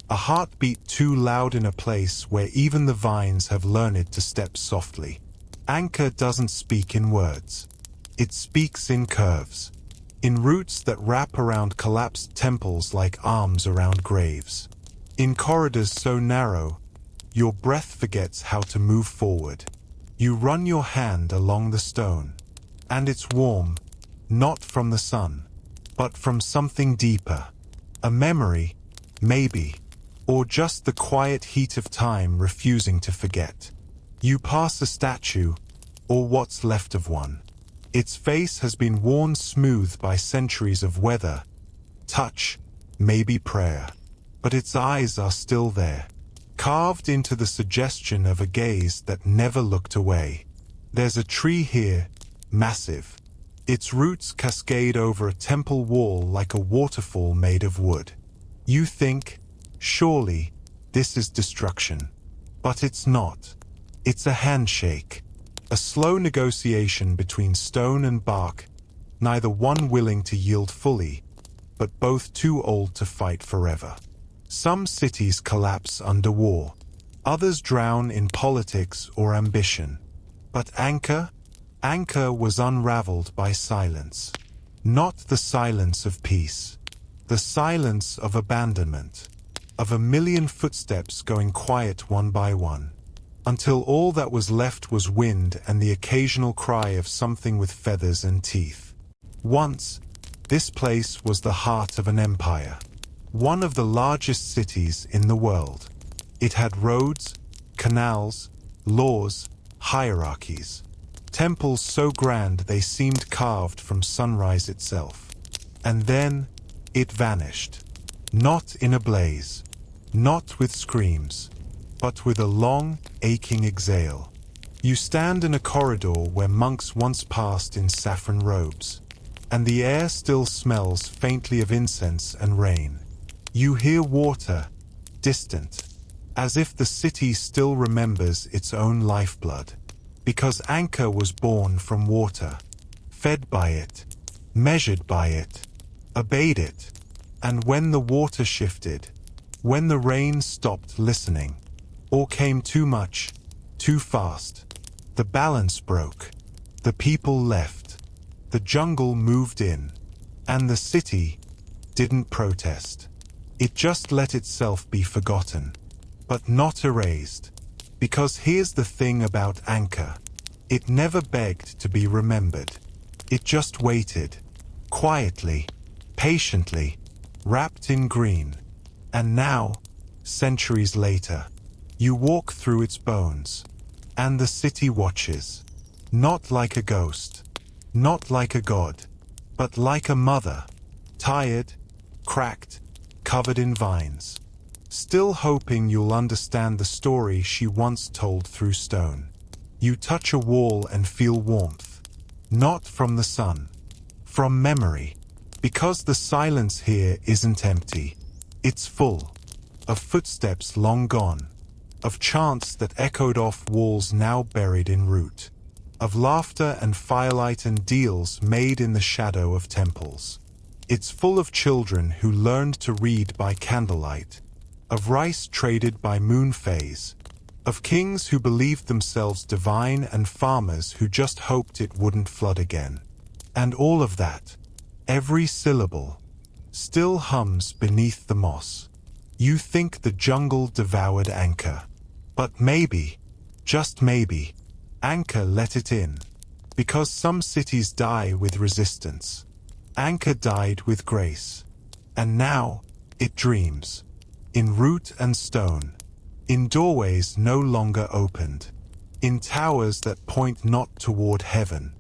A heartbeat too loud in a place where even the vines have learned to step softly. Anchor doesn't speak in words. It speaks in curves, in roots that wrap around collapsed temples like arms around graves. In corridors so narrow, your breath forgets how to move forward. You run your hand along the stone, and it's warm, not from the sun, but from something deeper. A memory, maybe, or just the quiet heat of time refusing to forget. You pass a statue, or what's left of one. Its face has been worn smooth by centuries of weather, touch, maybe prayer. But its eyes are still there, carved into the suggestion of a gaze that never looked away. There's a tree here, massive. Its roots cascade over a temple wall like a waterfall made of wood. You think, surely, this is destruction. But it's not. It's a handshake. A slow negotiation between stone and bark, neither one willing to yield fully, but both too old to fight forever. Some cities collapse under war. Others drown in politics or ambition. But Anchor was unraveled by silence. Not the silence of peace. The silence of abandonment. Of a million footsteps going quiet one by one. Until all that was left was wind and the occasional cry of something with feathers and teeth. Once, this place was the heart of an empire. One of the largest cities in the world. It had roads, canals, laws, hierarchies. Temples so grand they seemed carved from sunrise itself. And then, it vanished. Not in a blaze. Not with screams. But with a long, aching exhale. You stand in a corridor where monks once passed in saffron robes. And the air still smells faintly of incense and rain. You hear water, distant, as if the city still remembers its own lifeblood. Because Anchor was born from water, fed by it, measured by it, obeyed it. And when the water shifted, when the rain stopped listening, or came too much, too fast, the balance broke, the people left, the jungle moved in, and the city didn't protest. It just let itself be forgotten, but not erased. Because here's the thing about Anchor. It never begged to be remembered. It just waited, quietly, patiently, wrapped in green. And now, centuries later, you walk through its bones, and the city watches. Not like a ghost, not like a god, but like a mother, tired, cracked, covered in vines, still hoping you'll understand the story she once told through stone. You touch a wall and feel warmth, not from the sun, from memory, because the silence here isn't empty. It's full of footsteps long gone, of chants that echoed off walls now buried in root, of laughter and firelight and deals made in the shadow of temples. It's full of children who learned to read by candlelight, of rice traded by moon phase, of kings who believed themselves divine and farmers who just hoped it wouldn't flood again. And all of that, every syllable, still hums beneath the moss. You think the jungle devoured Anchor. But maybe, just maybe, Anchor let it in. Because some cities die with resistance. Anchor died with grace. And now, it dreams. In root and stone. In doorways no longer opened. In towers that point not toward heaven,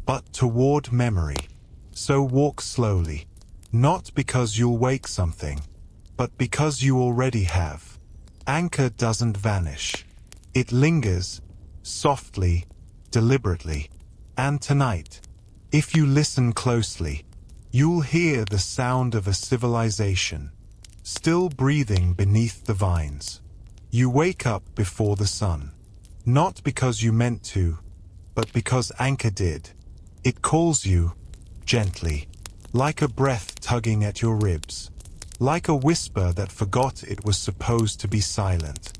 but toward memory. So walk slowly. Not because you'll wake something, but because you already have. Anchor doesn't vanish. It lingers, softly, deliberately. And tonight, if you listen closely, you'll hear the sound of a civilization, still breathing beneath the vines. You wake up before the sun, not because you meant to, but because Anchor did. It calls you, gently, like a breath tugging at your ribs, like a whisper that forgot it was supposed to be silent.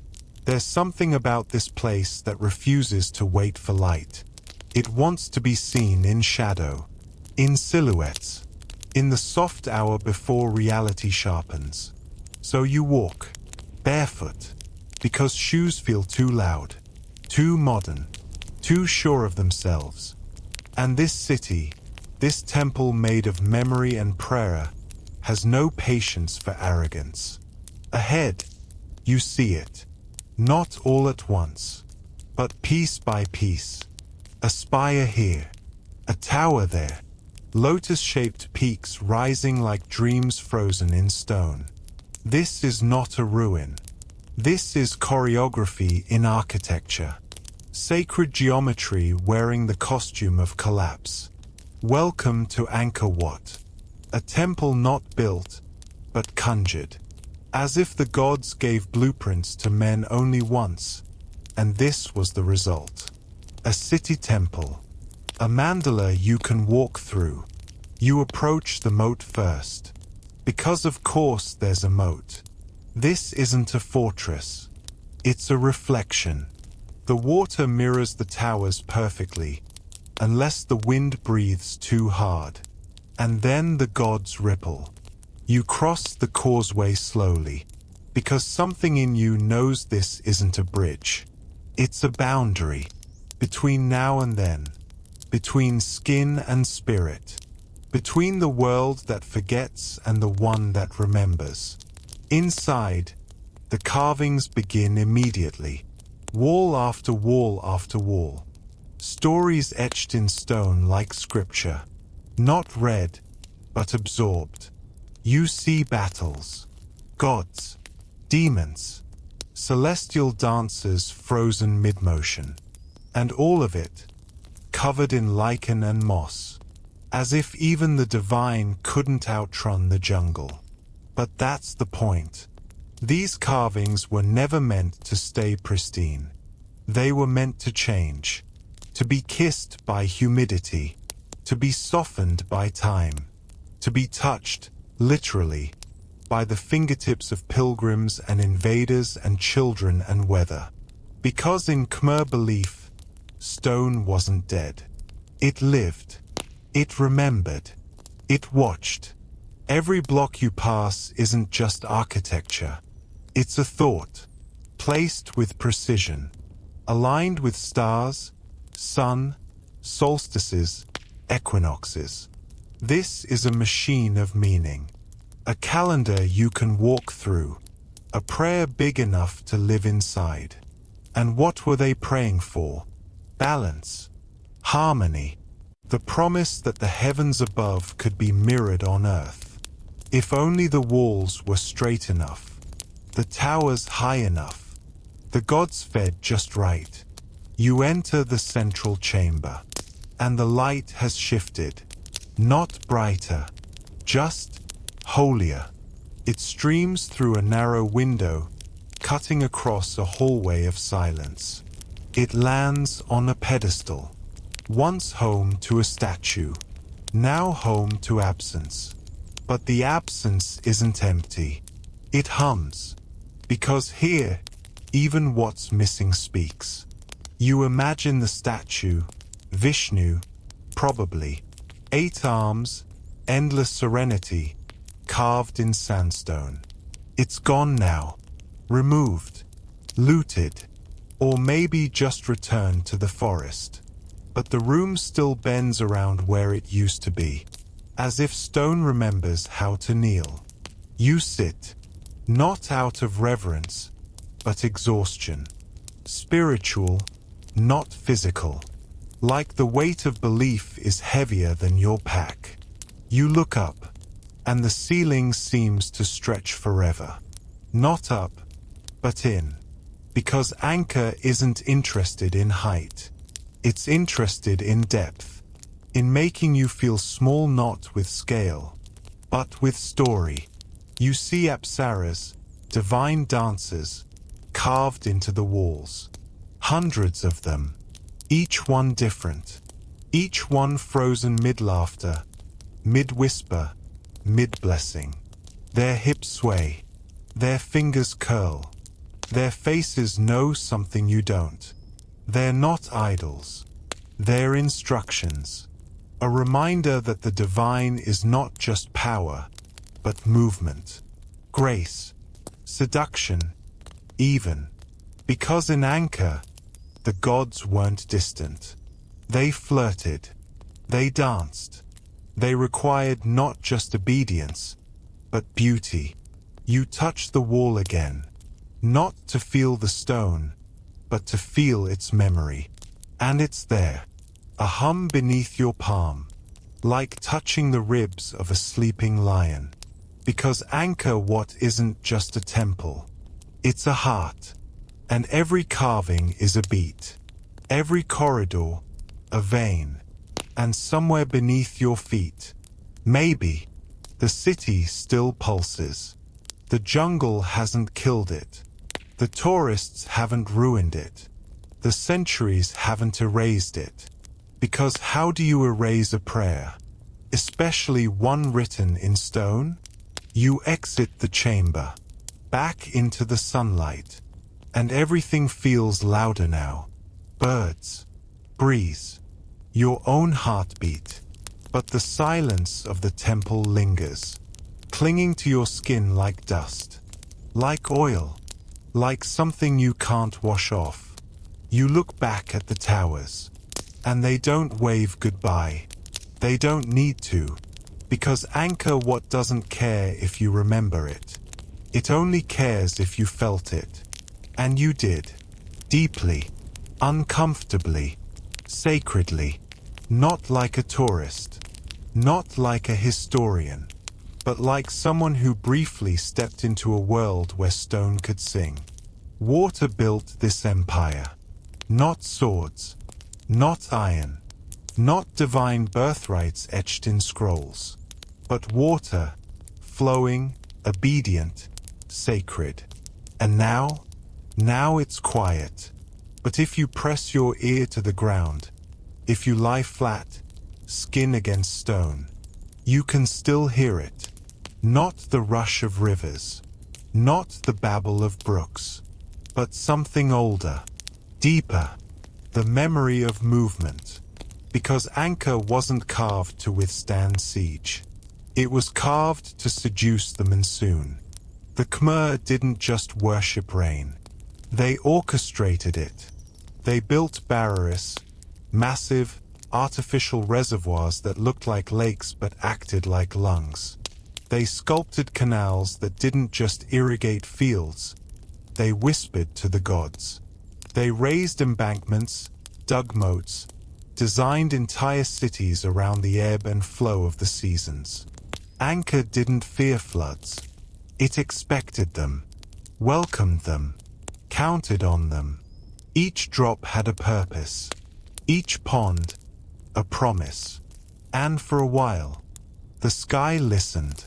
There's something about this place that refuses to wait for light. It wants to be seen in shadow, in silhouettes, in the soft hour before reality sharpens. So you walk, barefoot, because shoes feel too loud, too modern, too sure of themselves. And this city, this temple made of memory and prayer, has no patience for arrogance. Ahead, you see it, not all at once, but piece by piece. A spire here, a tower there, lotus-shaped peaks rising like dreams frozen in stone. This is not a ruin. This is choreography in architecture. Sacred geometry wearing the costume of collapse. Welcome to Angkor Wat. A temple not built, but conjured. As if the gods gave blueprints to men only once, and this was the result. A city temple. A mandala you can walk through. You approach the moat first. Because of course there's a moat. This isn't a fortress. It's a reflection. The water mirrors the towers perfectly, unless the wind breathes too hard. And then the gods ripple. You cross the causeway slowly, because something in you knows this isn't a bridge. It's a boundary, between now and then, between skin and spirit, between the world that forgets and the one that remembers. Inside, the carvings begin immediately, wall after wall after wall. Stories etched in stone like scripture, not read, but absorbed. You see battles, gods, demons, celestial dancers frozen mid-motion, and all of it covered in lichen and moss, as if even the divine couldn't outrun the jungle. But that's the point. These carvings were never meant to stay pristine. They were meant to change, to be kissed by humidity, to be softened by time, to be touched, literally, by the fingertips of pilgrims and invaders and children and weather. Because in Khmer belief, stone wasn't dead. It lived. It remembered. It watched. Every block you pass isn't just architecture. It's a thought, placed with precision, aligned with stars, sun, solstices, equinoxes. This is a machine of meaning. A calendar you can walk through. A prayer big enough to live inside. And what were they praying for? Balance. Harmony. The promise that the heavens above could be mirrored on earth. If only the walls were straight enough. The towers high enough. The gods fed just right. You enter the central chamber. And the light has shifted. Not brighter. Just holier. It streams through a narrow window, cutting across a hallway of silence. It lands on a pedestal. Once home to a statue, now home to absence. But the absence isn't empty. It hums. Because here, even what's missing speaks. You imagine the statue, Vishnu, probably. 8 arms, endless serenity, carved in sandstone. It's gone now. Removed. Looted. Or maybe just returned to the forest. But the room still bends around where it used to be, as if stone remembers how to kneel. You sit, not out of reverence, but exhaustion. Spiritual, not physical. Like the weight of belief is heavier than your pack. You look up. and the ceiling seems to stretch forever. Not up, but in. Because Anchor isn't interested in height. It's interested in depth. In making you feel small, not with scale, but with story. You see apsaras, divine dancers, carved into the walls. Hundreds of them, each one different. Each one frozen mid-laughter, mid-whisper, mid-blessing. Their hips sway, their fingers curl. Their faces know something you don't. They're not idols. They're instructions. A reminder that the divine is not just power, but movement, grace, seduction, even. Because in Anchor, the gods weren't distant. They flirted. They danced. They required not just obedience, but beauty. You touch the wall again, not to feel the stone, but to feel its memory. And it's there, a hum beneath your palm, like touching the ribs of a sleeping lion. Because Anchor what isn't just a temple. It's a heart. And every carving is a beat. Every corridor, a vein. And somewhere beneath your feet, maybe, the city still pulses. The jungle hasn't killed it. The tourists haven't ruined it. The centuries haven't erased it. Because how do you erase a prayer? Especially one written in stone? You exit the chamber, back into the sunlight, and everything feels louder now. Birds, breeze, your own heartbeat. But the silence of the temple lingers, clinging to your skin like dust, like oil, like something you can't wash off. You look back at the towers, and they don't wave goodbye. They don't need to, because Anchor what doesn't care if you remember it. It only cares if you felt it. And you did. Deeply, uncomfortably, sacredly. Not like a tourist, not like a historian, but like someone who briefly stepped into a world where stone could sing. Water built this empire. Not swords, not iron, not divine birthrights etched in scrolls, but water, flowing, obedient, sacred. And now it's quiet. But if you press your ear to the ground, if you lie flat, skin against stone, you can still hear it. Not the rush of rivers, not the babble of brooks, but something older, deeper, the memory of movement. Because Anchor wasn't carved to withstand siege. It was carved to seduce the monsoon. The Khmer didn't just worship rain. They orchestrated it. They built barriers, massive, artificial reservoirs that looked like lakes but acted like lungs. They sculpted canals that didn't just irrigate fields. They whispered to the gods. They raised embankments, dug moats, designed entire cities around the ebb and flow of the seasons. Anchor didn't fear floods. It expected them, welcomed them, counted on them. Each drop had a purpose. Each pond, a promise. And for a while, the sky listened.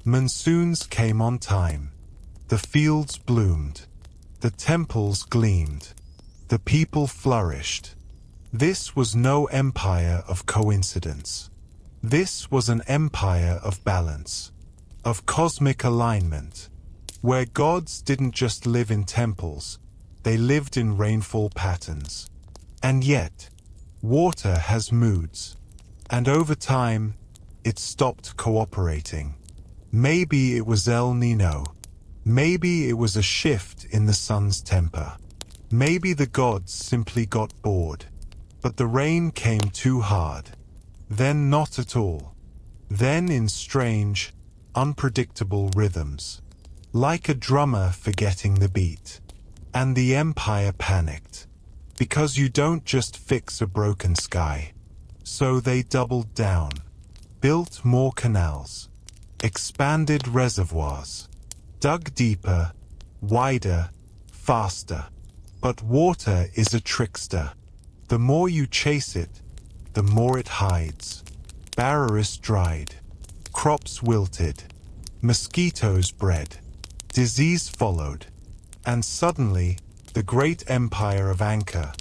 Monsoons came on time. The fields bloomed. The temples gleamed. The people flourished. This was no empire of coincidence. This was an empire of balance, of cosmic alignment, where gods didn't just live in temples, they lived in rainfall patterns. And yet, water has moods, and over time, it stopped cooperating. Maybe it was El Nino. Maybe it was a shift in the sun's temper. Maybe the gods simply got bored. But the rain came too hard. Then not at all. Then in strange, unpredictable rhythms. Like a drummer forgetting the beat. And the empire panicked. Because you don't just fix a broken sky. So they doubled down. Built more canals. expanded reservoirs, dug deeper, wider, faster. But water is a trickster. The more you chase it, the more it hides. Barriers dried, crops wilted, mosquitoes bred, disease followed, and suddenly the great empire of Anka,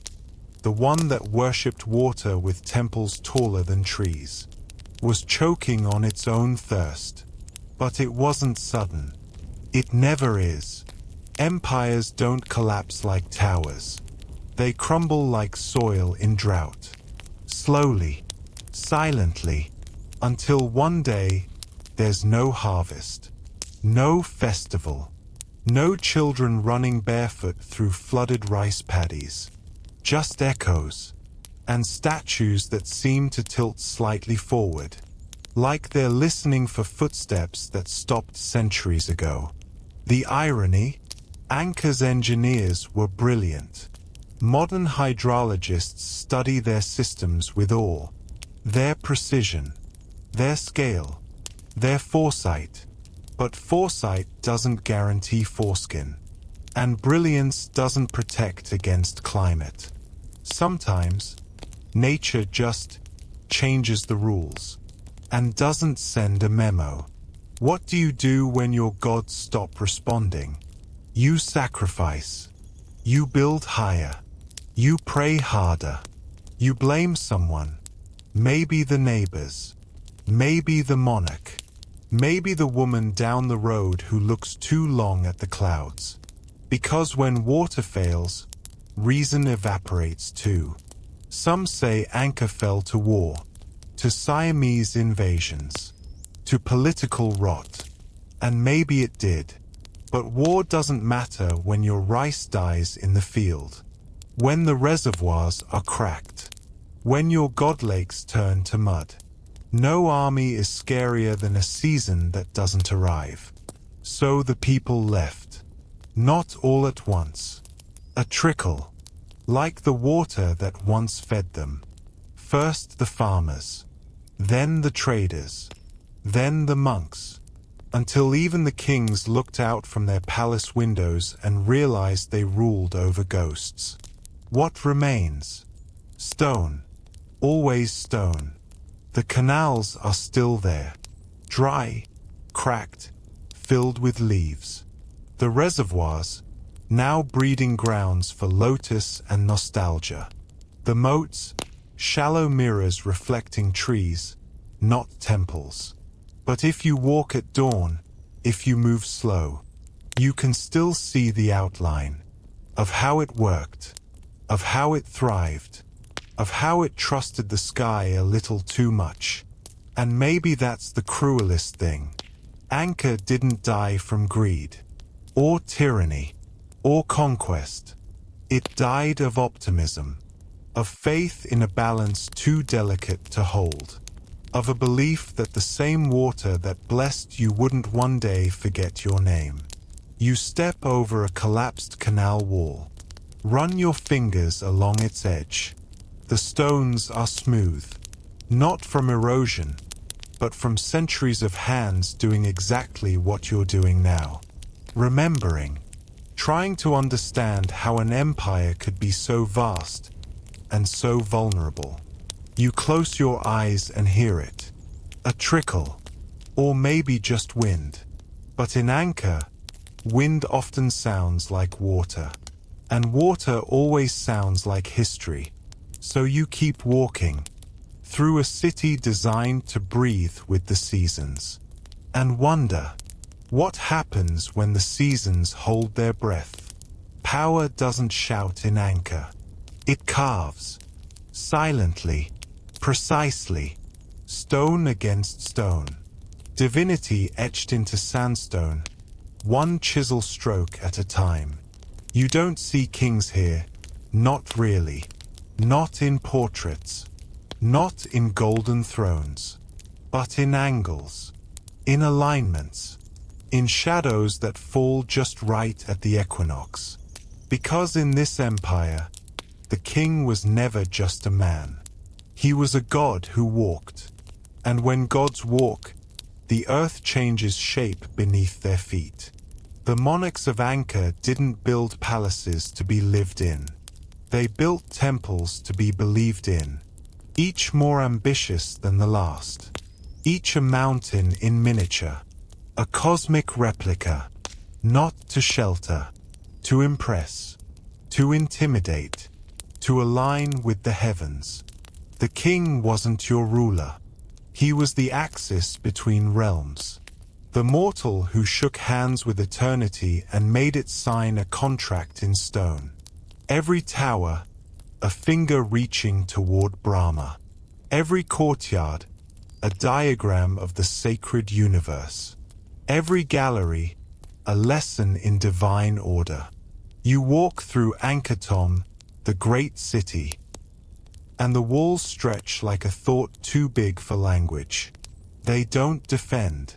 the one that worshipped water with temples taller than trees, was choking on its own thirst. But it wasn't sudden. It never is. Empires don't collapse like towers. They crumble like soil in drought. Slowly, silently, until one day there's no harvest, no festival, no children running barefoot through flooded rice paddies. Just echoes, and statues that seem to tilt slightly forward, like they're listening for footsteps that stopped centuries ago. The irony? Anka's engineers were brilliant. Modern hydrologists study their systems with awe. Their precision, their scale, their foresight. But foresight doesn't guarantee foreskin. And brilliance doesn't protect against climate. Sometimes, nature just changes the rules and doesn't send a memo. What do you do when your gods stop responding? You sacrifice. You build higher. You pray harder. You blame someone. Maybe the neighbors. Maybe the monarch. Maybe the woman down the road who looks too long at the clouds. Because when water fails, reason evaporates too. Some say Anka fell to war, to Siamese invasions, to political rot. And maybe it did. But war doesn't matter when your rice dies in the field. When the reservoirs are cracked. When your god lakes turn to mud. No army is scarier than a season that doesn't arrive. So the people left. Not all at once. A trickle. Like the water that once fed them. First the farmers. Then the traders. Then the monks. Until even the kings looked out from their palace windows and realized they ruled over ghosts. What remains? Stone. Always stone. The canals are still there. Dry, cracked, filled with leaves. The reservoirs, now breeding grounds for lotus and nostalgia. The moats, shallow mirrors reflecting trees, not temples. But if you walk at dawn, if you move slow, you can still see the outline of how it worked, of how it thrived, of how it trusted the sky a little too much. And maybe that's the cruelest thing. Anka didn't die from greed, or tyranny, or conquest. It died of optimism, of faith in a balance too delicate to hold, of a belief that the same water that blessed you wouldn't one day forget your name. You step over a collapsed canal wall. Run your fingers along its edge. The stones are smooth, not from erosion, but from centuries of hands doing exactly what you're doing now. Remembering, trying to understand how an empire could be so vast and so vulnerable. You close your eyes and hear it. A trickle, or maybe just wind. But in Anka, wind often sounds like water. And water always sounds like history. So you keep walking through a city designed to breathe with the seasons. And wonder, what happens when the seasons hold their breath? Power doesn't shout in Anka. It carves, silently, precisely, stone against stone. Divinity etched into sandstone, one chisel stroke at a time. You don't see kings here, not really. Not in portraits, not in golden thrones, but in angles, in alignments, in shadows that fall just right at the equinox. Because in this empire, the king was never just a man. He was a god who walked. And when gods walk, the earth changes shape beneath their feet. The monarchs of Anchor didn't build palaces to be lived in. They built temples to be believed in, each more ambitious than the last, each a mountain in miniature, a cosmic replica, not to shelter, to impress, to intimidate, to align with the heavens. The king wasn't your ruler. He was the axis between realms. The mortal who shook hands with eternity and made it sign a contract in stone. Every tower, a finger reaching toward Brahma. Every courtyard, a diagram of the sacred universe. Every gallery, a lesson in divine order. You walk through Anchortom, the great city, and the walls stretch like a thought too big for language. They don't defend.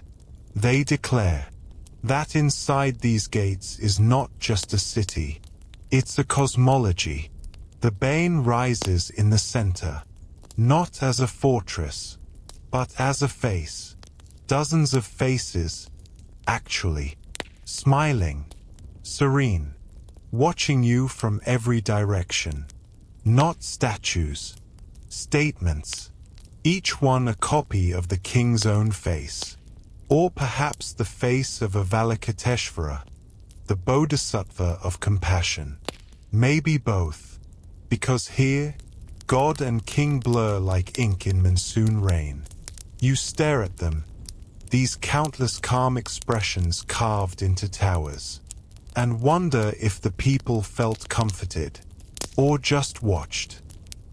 They declare that inside these gates is not just a city. It's a cosmology. The Bane rises in the center, not as a fortress, but as a face. Dozens of faces, actually, smiling, serene, watching you from every direction. Not statues, statements, each one a copy of the king's own face. Or perhaps the face of Avalokiteshvara, the Bodhisattva of compassion. Maybe both, because here, God and king blur like ink in monsoon rain. You stare at them, these countless calm expressions carved into towers, and wonder if the people felt comforted, or just watched.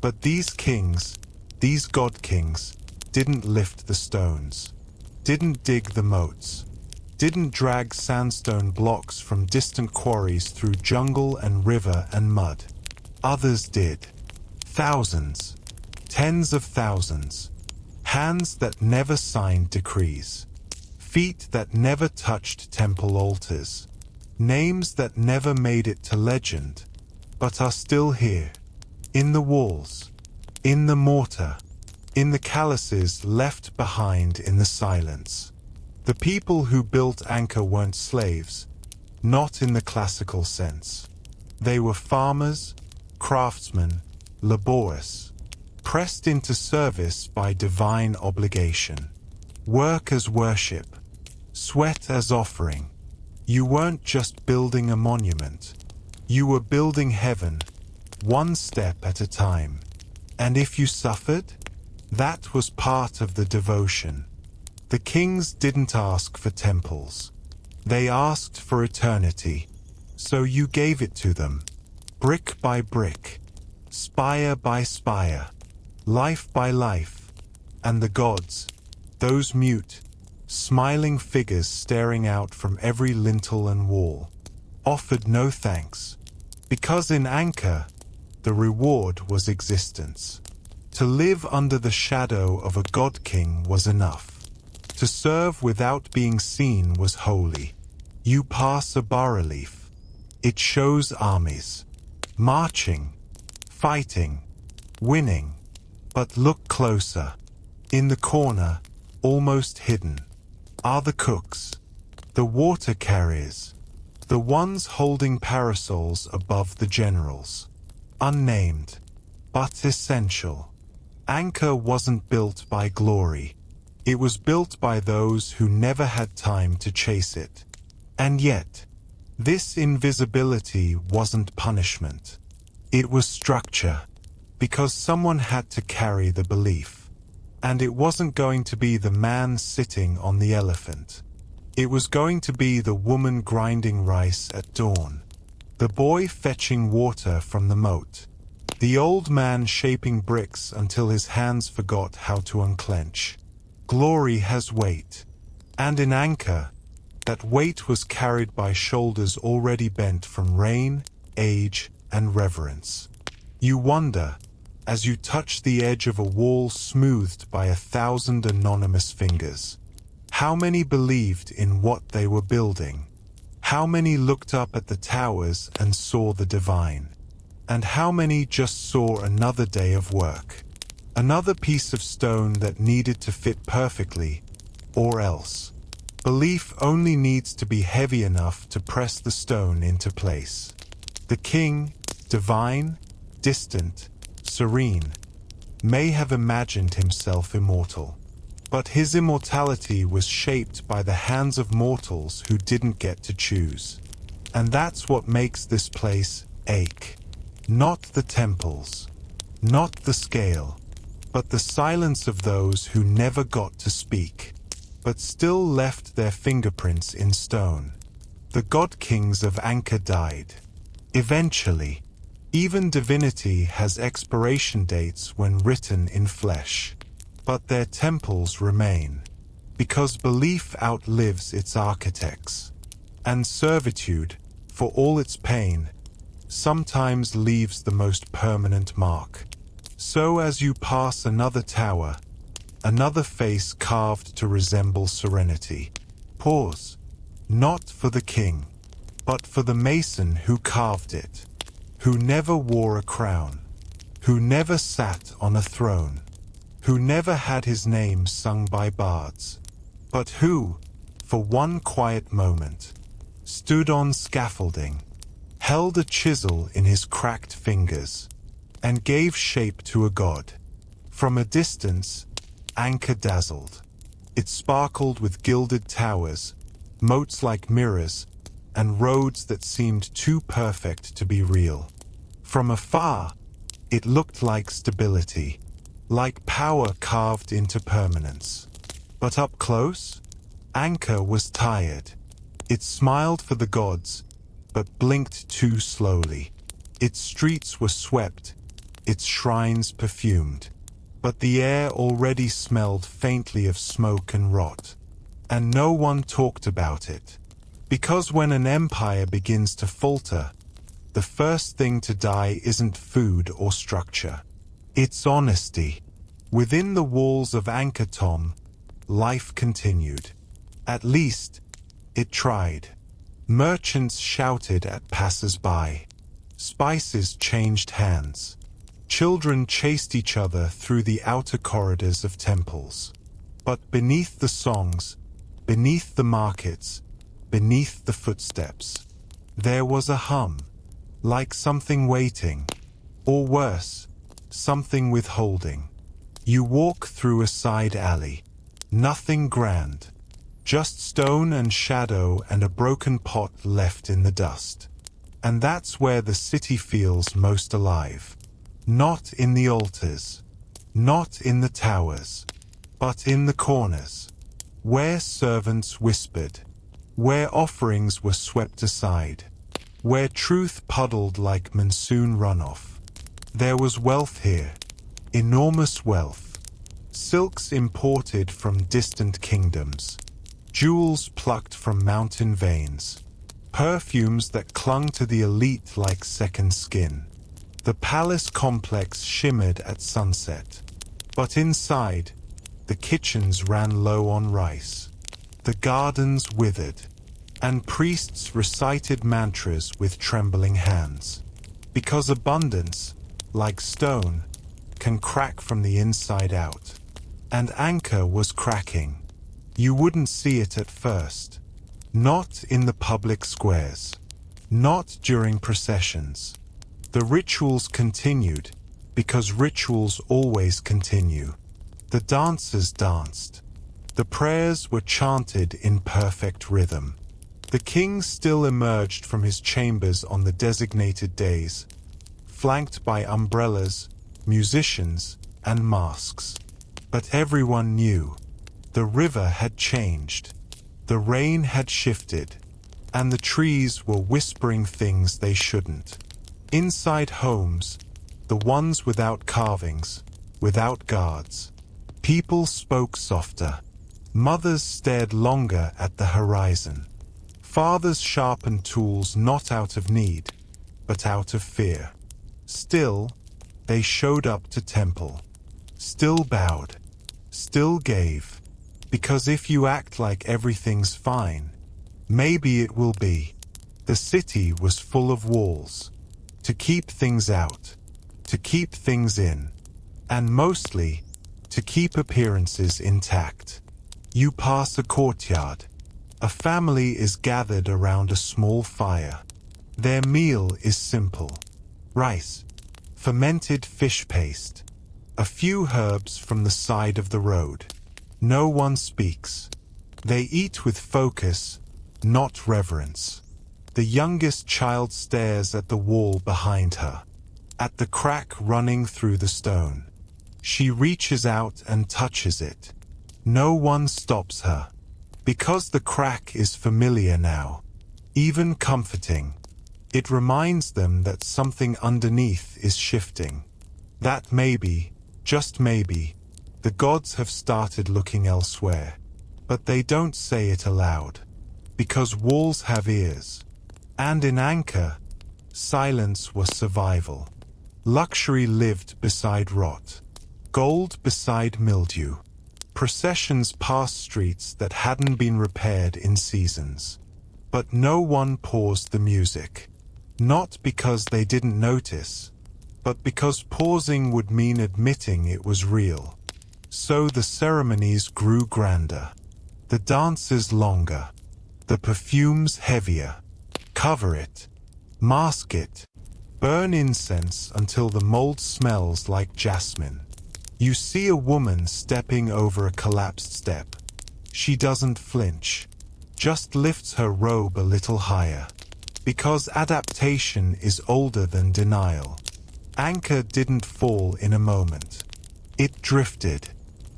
But these kings, these god kings, didn't lift the stones, didn't dig the moats, didn't drag sandstone blocks from distant quarries through jungle and river and mud. Others did. Thousands, tens of thousands. Hands that never signed decrees. Feet that never touched temple altars. Names that never made it to legend, but are still here. In the walls, in the mortar, in the calluses left behind in the silence. The people who built Anchor weren't slaves, not in the classical sense. They were farmers, craftsmen, laborious, pressed into service by divine obligation. Work as worship, sweat as offering. You weren't just building a monument. You were building heaven, one step at a time. And if you suffered, that was part of the devotion. The kings didn't ask for temples. They asked for eternity. So you gave it to them, brick by brick, spire by spire, life by life. And the gods, those mute, smiling figures staring out from every lintel and wall, offered no thanks. Because in Anchor, the reward was existence. To live under the shadow of a god king was enough. To serve without being seen was holy. You pass a bas-relief. It shows armies, marching, fighting, winning. But look closer. In the corner, almost hidden, are the cooks, the water carriers, the ones holding parasols above the generals. Unnamed, but essential. Anchor wasn't built by glory. It was built by those who never had time to chase it. And yet, this invisibility wasn't punishment. It was structure, because someone had to carry the belief. And it wasn't going to be the man sitting on the elephant. It was going to be the woman grinding rice at dawn, the boy fetching water from the moat, the old man shaping bricks until his hands forgot how to unclench. Glory has weight, and in Anchor, that weight was carried by shoulders already bent from rain, age, and reverence. You wonder, as you touch the edge of a wall smoothed by 1,000 anonymous fingers, how many believed in what they were building? How many looked up at the towers and saw the divine? And how many just saw another day of work? Another piece of stone that needed to fit perfectly, or else. Belief only needs to be heavy enough to press the stone into place. The king, divine, distant, serene, may have imagined himself immortal. But his immortality was shaped by the hands of mortals who didn't get to choose. And that's what makes this place ache. Not the temples, not the scale, but the silence of those who never got to speak, but still left their fingerprints in stone. The god-kings of Anka died. Eventually, even divinity has expiration dates when written in flesh. But their temples remain, because belief outlives its architects, and servitude, for all its pain, sometimes leaves the most permanent mark. So as you pass another tower, another face carved to resemble serenity, pause, not for the king, but for the mason who carved it, who never wore a crown, who never sat on a throne, who never had his name sung by bards, but who, for one quiet moment, stood on scaffolding, held a chisel in his cracked fingers, and gave shape to a god. From a distance, Anka dazzled. It sparkled with gilded towers, moats like mirrors, and roads that seemed too perfect to be real. From afar, it looked like stability, like power carved into permanence. But up close, Anka was tired. It smiled for the gods, but blinked too slowly. Its streets were swept, its shrines perfumed, but the air already smelled faintly of smoke and rot. And no one talked about it. Because when an empire begins to falter, the first thing to die isn't food or structure. It's honesty. Within the walls of Ankatom, life continued. At least, it tried. Merchants shouted at passers-by. Spices changed hands. Children chased each other through the outer corridors of temples. But beneath the songs, beneath the markets, beneath the footsteps, there was a hum, like something waiting, or worse, something withholding. You walk through a side alley, nothing grand, just stone and shadow and a broken pot left in the dust. And that's where the city feels most alive. Not in the altars, not in the towers, but in the corners, where servants whispered, where offerings were swept aside, where truth puddled like monsoon runoff. There was wealth here, enormous wealth, silks imported from distant kingdoms, jewels plucked from mountain veins, perfumes that clung to the elite like second skin. The palace complex shimmered at sunset, but inside, the kitchens ran low on rice, the gardens withered, and priests recited mantras with trembling hands. Because abundance, like stone, can crack from the inside out. And Anka was cracking. You wouldn't see it at first. Not in the public squares. Not during processions. The rituals continued, because rituals always continue. The dancers danced. The prayers were chanted in perfect rhythm. The king still emerged from his chambers on the designated days, flanked by umbrellas, musicians, and masks. But everyone knew. The river had changed. The rain had shifted. And the trees were whispering things they shouldn't. Inside homes, the ones without carvings, without guards, people spoke softer. Mothers stared longer at the horizon. Fathers sharpened tools not out of need, but out of fear. Still, they showed up to temple. Still bowed. Still gave. Because if you act like everything's fine, maybe it will be. The city was full of walls. To keep things out. To keep things in. And mostly, to keep appearances intact. You pass a courtyard. A family is gathered around a small fire. Their meal is simple. Rice, fermented fish paste, a few herbs from the side of the road. No one speaks. They eat with focus, not reverence. The youngest child stares at the wall behind her, at the crack running through the stone. She reaches out and touches it. No one stops her, because the crack is familiar now, even comforting. It reminds them that something underneath is shifting. That maybe, just maybe, the gods have started looking elsewhere. But they don't say it aloud, because walls have ears. And in Anchor, silence was survival. Luxury lived beside rot, gold beside mildew. Processions passed streets that hadn't been repaired in seasons. But no one paused the music. Not because they didn't notice, but because pausing would mean admitting it was real. So the ceremonies grew grander, the dances longer, the perfumes heavier. Cover it, mask it, burn incense until the mold smells like jasmine. You see a woman stepping over a collapsed step. She doesn't flinch, just lifts her robe a little higher. Because adaptation is older than denial. Anchor didn't fall in a moment. It drifted,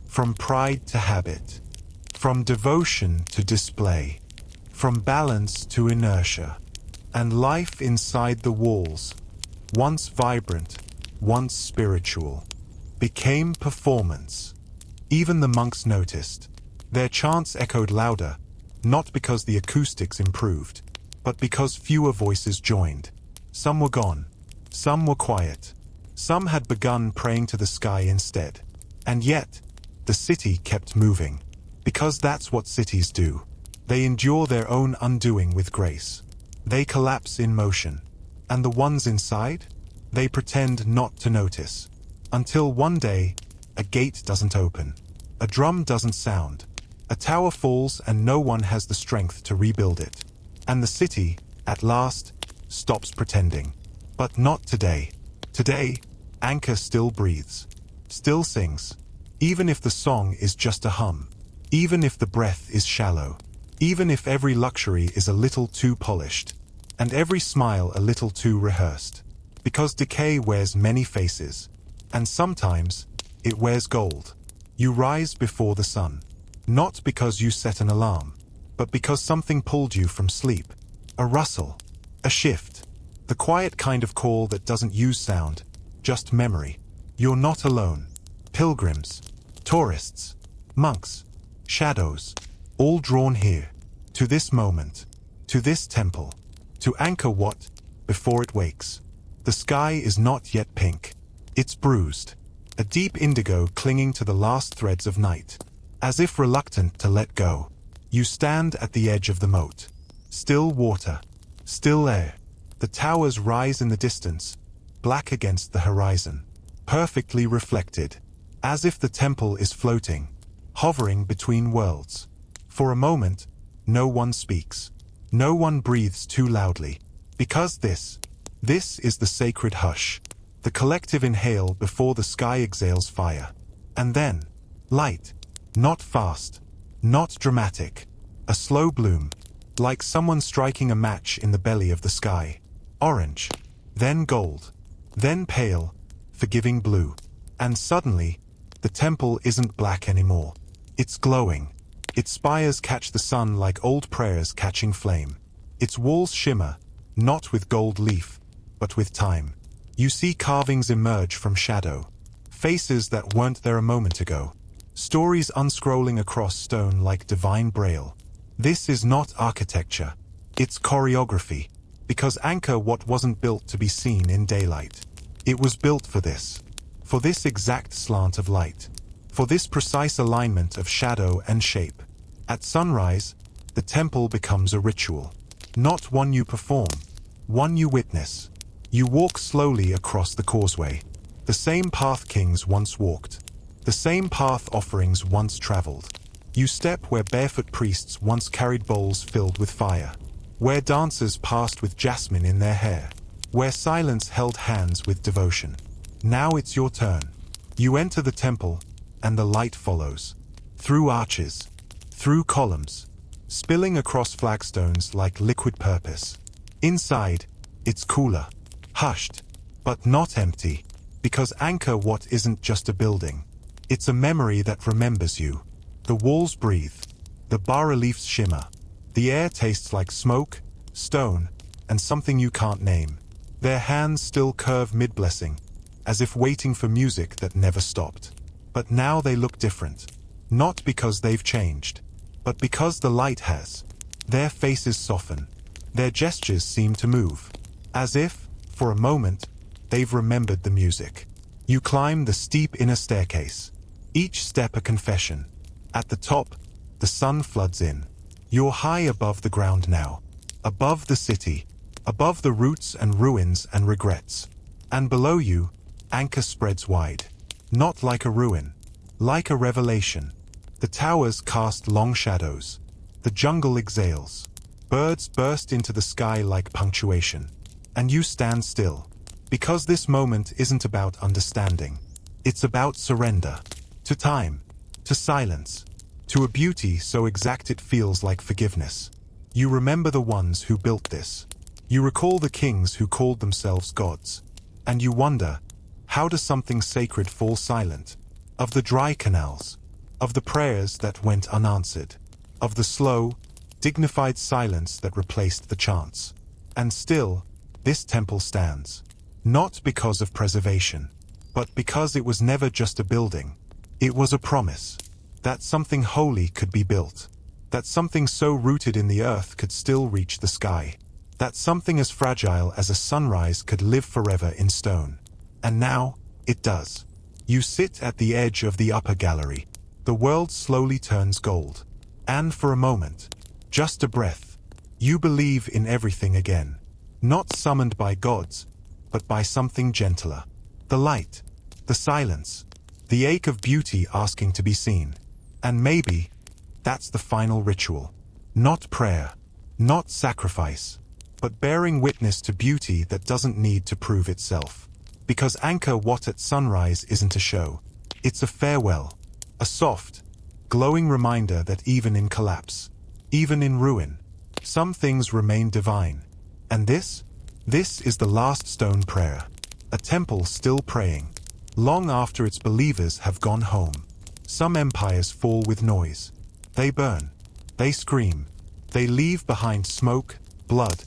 from pride to habit, from devotion to display, from balance to inertia. And life inside the walls, once vibrant, once spiritual, became performance. Even the monks noticed. Their chants echoed louder, not because the acoustics improved, but because fewer voices joined. Some were gone. Some were quiet. Some had begun praying to the sky instead. And yet, the city kept moving. Because that's what cities do. They endure their own undoing with grace. They collapse in motion. And the ones inside? They pretend not to notice. Until one day, a gate doesn't open. A drum doesn't sound. A tower falls and no one has the strength to rebuild it. And the city, at last, stops pretending. But not today. Today, Anchor still breathes. Still sings. Even if the song is just a hum. Even if the breath is shallow. Even if every luxury is a little too polished. And every smile a little too rehearsed. Because decay wears many faces. And sometimes, it wears gold. You rise before the sun. Not because you set an alarm, but because something pulled you from sleep. A rustle. A shift. The quiet kind of call that doesn't use sound, just memory. You're not alone. Pilgrims, tourists, monks, shadows, all drawn here, to this moment, to this temple, to anchor what, before it wakes. The sky is not yet pink. It's bruised, a deep indigo clinging to the last threads of night. As if reluctant to let go, you stand at the edge of the moat. Still water, still air. The towers rise in the distance, black against the horizon, perfectly reflected, as if the temple is floating, hovering between worlds. For a moment, no one speaks. No one breathes too loudly, because this is the sacred hush. The collective inhale before the sky exhales fire. And then, light. Not fast. Not dramatic. A slow bloom. Like someone striking a match in the belly of the sky. Orange. Then gold. Then pale, forgiving blue. And suddenly, the temple isn't black anymore. It's glowing. Its spires catch the sun like old prayers catching flame. Its walls shimmer, not with gold leaf, but with time. You see carvings emerge from shadow, faces that weren't there a moment ago, stories unscrolling across stone like divine braille. This is not architecture, it's choreography, because Anchor what wasn't built to be seen in daylight. It was built for this exact slant of light, for this precise alignment of shadow and shape. At sunrise, the temple becomes a ritual, not one you perform, one you witness. You walk slowly across the causeway, the same path kings once walked, the same path offerings once traveled. You step where barefoot priests once carried bowls filled with fire, where dancers passed with jasmine in their hair, where silence held hands with devotion. Now it's your turn. You enter the temple, and the light follows. Through arches, through columns, spilling across flagstones like liquid purpose. Inside, it's cooler, hushed, but not empty, because Angkor Wat isn't just a building. It's a memory that remembers you. The walls breathe, the bas-reliefs shimmer, the air tastes like smoke, stone, and something you can't name. Their hands still curve mid-blessing, as if waiting for music that never stopped. But now they look different. Not because they've changed, but because the light has. Their faces soften. Their gestures seem to move. As if, for a moment, they've remembered the music. You climb the steep inner staircase. Each step a confession. At the top, the sun floods in. You're high above the ground now. Above the city. Above the roots and ruins and regrets. And below you, Angkor spreads wide. Not like a ruin. Like a revelation. The towers cast long shadows. The jungle exhales. Birds burst into the sky like punctuation. And you stand still. Because this moment isn't about understanding. It's about surrender. To time. To silence. To a beauty so exact it feels like forgiveness. You remember the ones who built this. You recall the kings who called themselves gods. And you wonder, how does something sacred fall silent? Of the dry canals. Of the prayers that went unanswered. Of the slow, dignified silence that replaced the chants. And still, this temple stands. Not because of preservation, but because it was never just a building. It was a promise. That something holy could be built. That something so rooted in the earth could still reach the sky. That something as fragile as a sunrise could live forever in stone. And now, it does. You sit at the edge of the upper gallery. The world slowly turns gold. And for a moment, just a breath, you believe in everything again. Not summoned by gods, but by something gentler. The light, the silence, the ache of beauty asking to be seen. And maybe, that's the final ritual. Not prayer, not sacrifice, but bearing witness to beauty that doesn't need to prove itself. Because Angkor Wat at sunrise isn't a show. It's a farewell. A soft, glowing reminder that even in collapse, even in ruin, some things remain divine. And this is the last stone prayer. A temple still praying, long after its believers have gone home. Some empires fall with noise. They burn. They scream. They leave behind smoke, blood,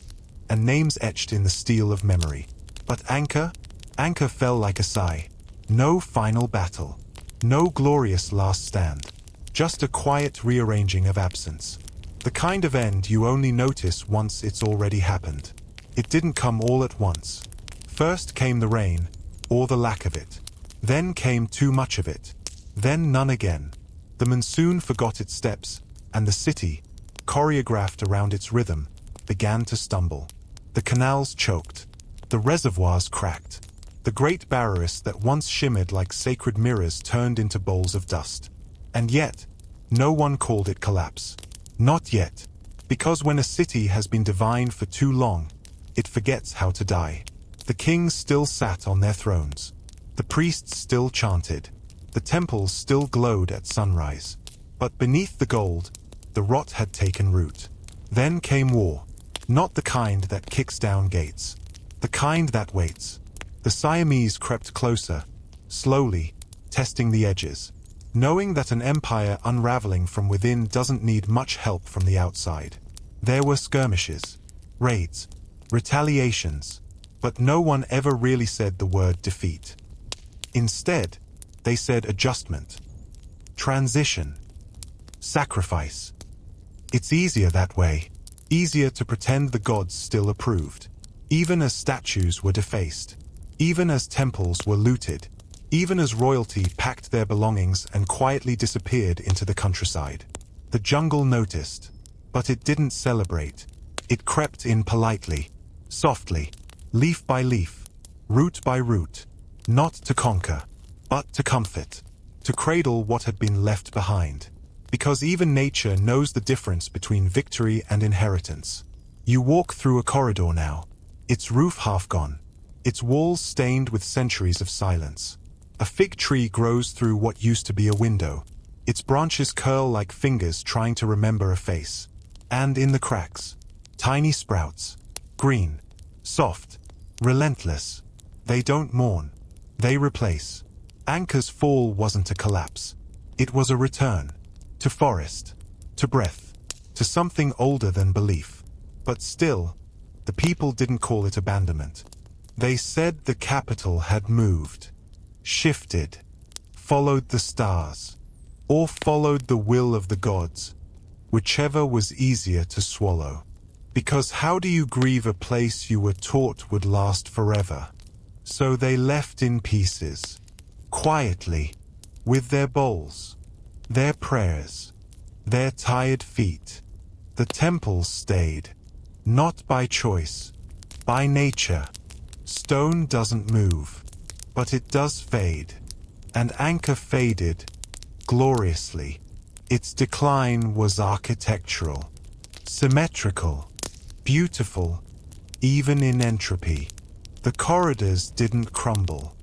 and names etched in the steel of memory. But Angkor fell like a sigh. No final battle. No glorious last stand. Just a quiet rearranging of absence. The kind of end you only notice once it's already happened. It didn't come all at once. First came the rain, or the lack of it. Then came too much of it. Then none again. The monsoon forgot its steps, and the city, choreographed around its rhythm, began to stumble. The canals choked. The reservoirs cracked. The great barriers that once shimmered like sacred mirrors turned into bowls of dust. And yet, no one called it collapse. Not yet. Because when a city has been divine for too long, it forgets how to die. The kings still sat on their thrones. The priests still chanted. The temples still glowed at sunrise. But beneath the gold, the rot had taken root. Then came war. Not the kind that kicks down gates. The kind that waits. The Siamese crept closer, slowly, testing the edges. Knowing that an empire unraveling from within doesn't need much help from the outside. There were skirmishes, raids, retaliations, but no one ever really said the word defeat. Instead, they said adjustment, transition, sacrifice. It's easier that way. Easier to pretend the gods still approved. Even as statues were defaced. Even as temples were looted. Even as royalty packed their belongings and quietly disappeared into the countryside. The jungle noticed, but it didn't celebrate. It crept in politely, softly, leaf by leaf, root by root, not to conquer, but to comfort, to cradle what had been left behind. because even nature knows the difference between victory and inheritance. You walk through a corridor now, its roof half gone, its walls stained with centuries of silence. A fig tree grows through what used to be a window. Its branches curl like fingers trying to remember a face. And in the cracks, tiny sprouts, green, soft, relentless. They don't mourn, they replace. Anchor's fall wasn't a collapse. It was a return. To forest, to breath, to something older than belief. But still, the people didn't call it abandonment. They said the capital had moved, shifted, followed the stars, or followed the will of the gods, whichever was easier to swallow. Because how do you grieve a place you were taught would last forever? So they left in pieces, quietly, with their bowls, their prayers, their tired feet. The temples stayed, not by choice, by nature. Stone doesn't move, but it does fade. And Anchor faded, gloriously. Its decline was architectural, symmetrical, beautiful, even in entropy. The corridors didn't crumble.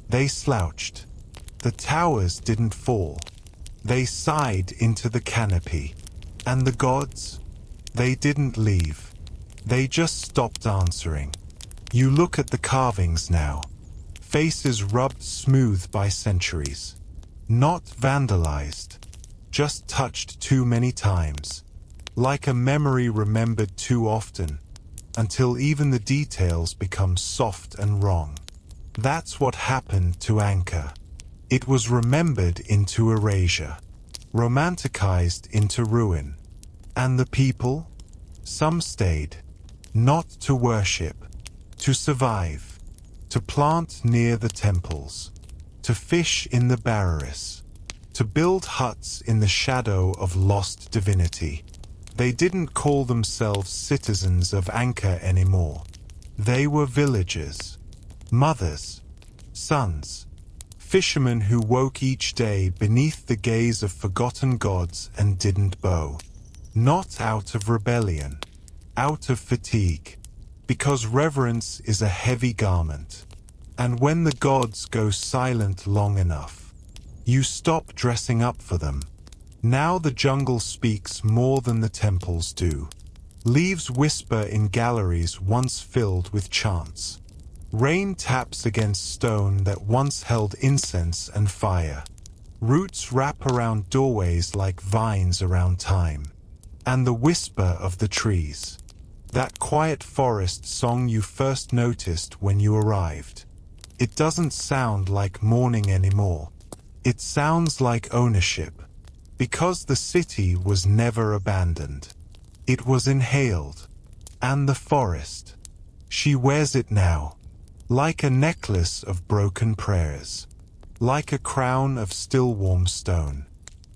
They slouched. The towers didn't fall. They sighed into the canopy. And the gods? They didn't leave. They just stopped answering. You look at the carvings now. Faces rubbed smooth by centuries. Not vandalized. Just touched too many times. Like a memory remembered too often. Until even the details become soft and wrong. That's what happened to Anchor. It was remembered into erasure, romanticized into ruin. And the people? Some stayed, not to worship, to survive, to plant near the temples, to fish in the Barreras, to build huts in the shadow of lost divinity. They didn't call themselves citizens of Anchor anymore. They were villagers, mothers, sons, fishermen who woke each day beneath the gaze of forgotten gods and didn't bow. Not out of rebellion, out of fatigue, because reverence is a heavy garment. And when the gods go silent long enough, you stop dressing up for them. Now the jungle speaks more than the temples do. Leaves whisper in galleries once filled with chants. Rain taps against stone that once held incense and fire. Roots wrap around doorways like vines around time. And the whisper of the trees. That quiet forest song you first noticed when you arrived. It doesn't sound like mourning anymore. It sounds like ownership. Because the city was never abandoned. It was inhaled. And the forest. She wears it now. Like a necklace of broken prayers. Like a crown of still warm stone.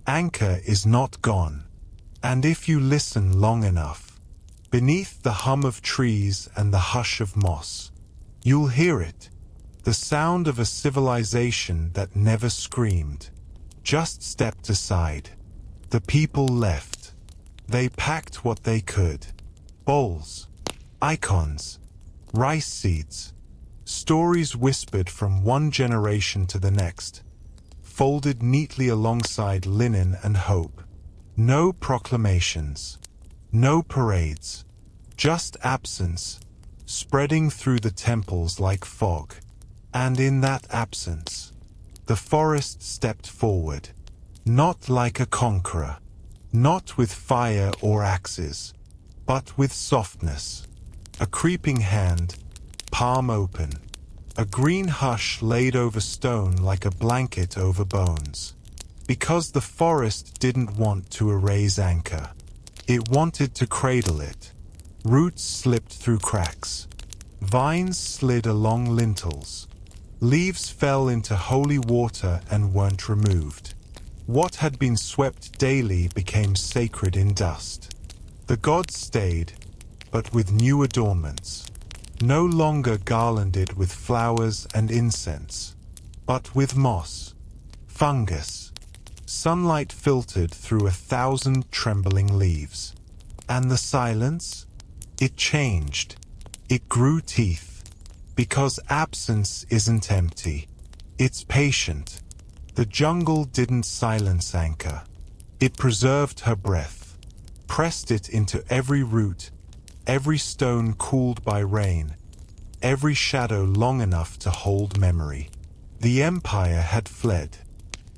Anchor is not gone. And if you listen long enough, beneath the hum of trees and the hush of moss, you'll hear it. The sound of a civilization that never screamed. Just stepped aside. The people left. They packed what they could. Bowls, icons, rice seeds, stories whispered from one generation to the next, folded neatly alongside linen and hope. No proclamations, no parades, just absence, spreading through the temples like fog. And in that absence, the forest stepped forward, not like a conqueror, not with fire or axes, but with softness. A creeping hand, palm open, a green hush laid over stone like a blanket over bones. Because the forest didn't want to erase Anchor. It wanted to cradle it. Roots slipped through cracks. Vines slid along lintels. Leaves fell into holy water and weren't removed. What had been swept daily became sacred in dust. The gods stayed, but with new adornments. No longer garlanded with flowers and incense, but with moss, fungus, Sunlight filtered through 1,000 trembling leaves. And the silence? It changed. It grew teeth. Because absence isn't empty. It's patient. The jungle didn't silence Anchor. It preserved her breath, pressed it into every root, every stone cooled by rain, every shadow long enough to hold memory. The empire had fled,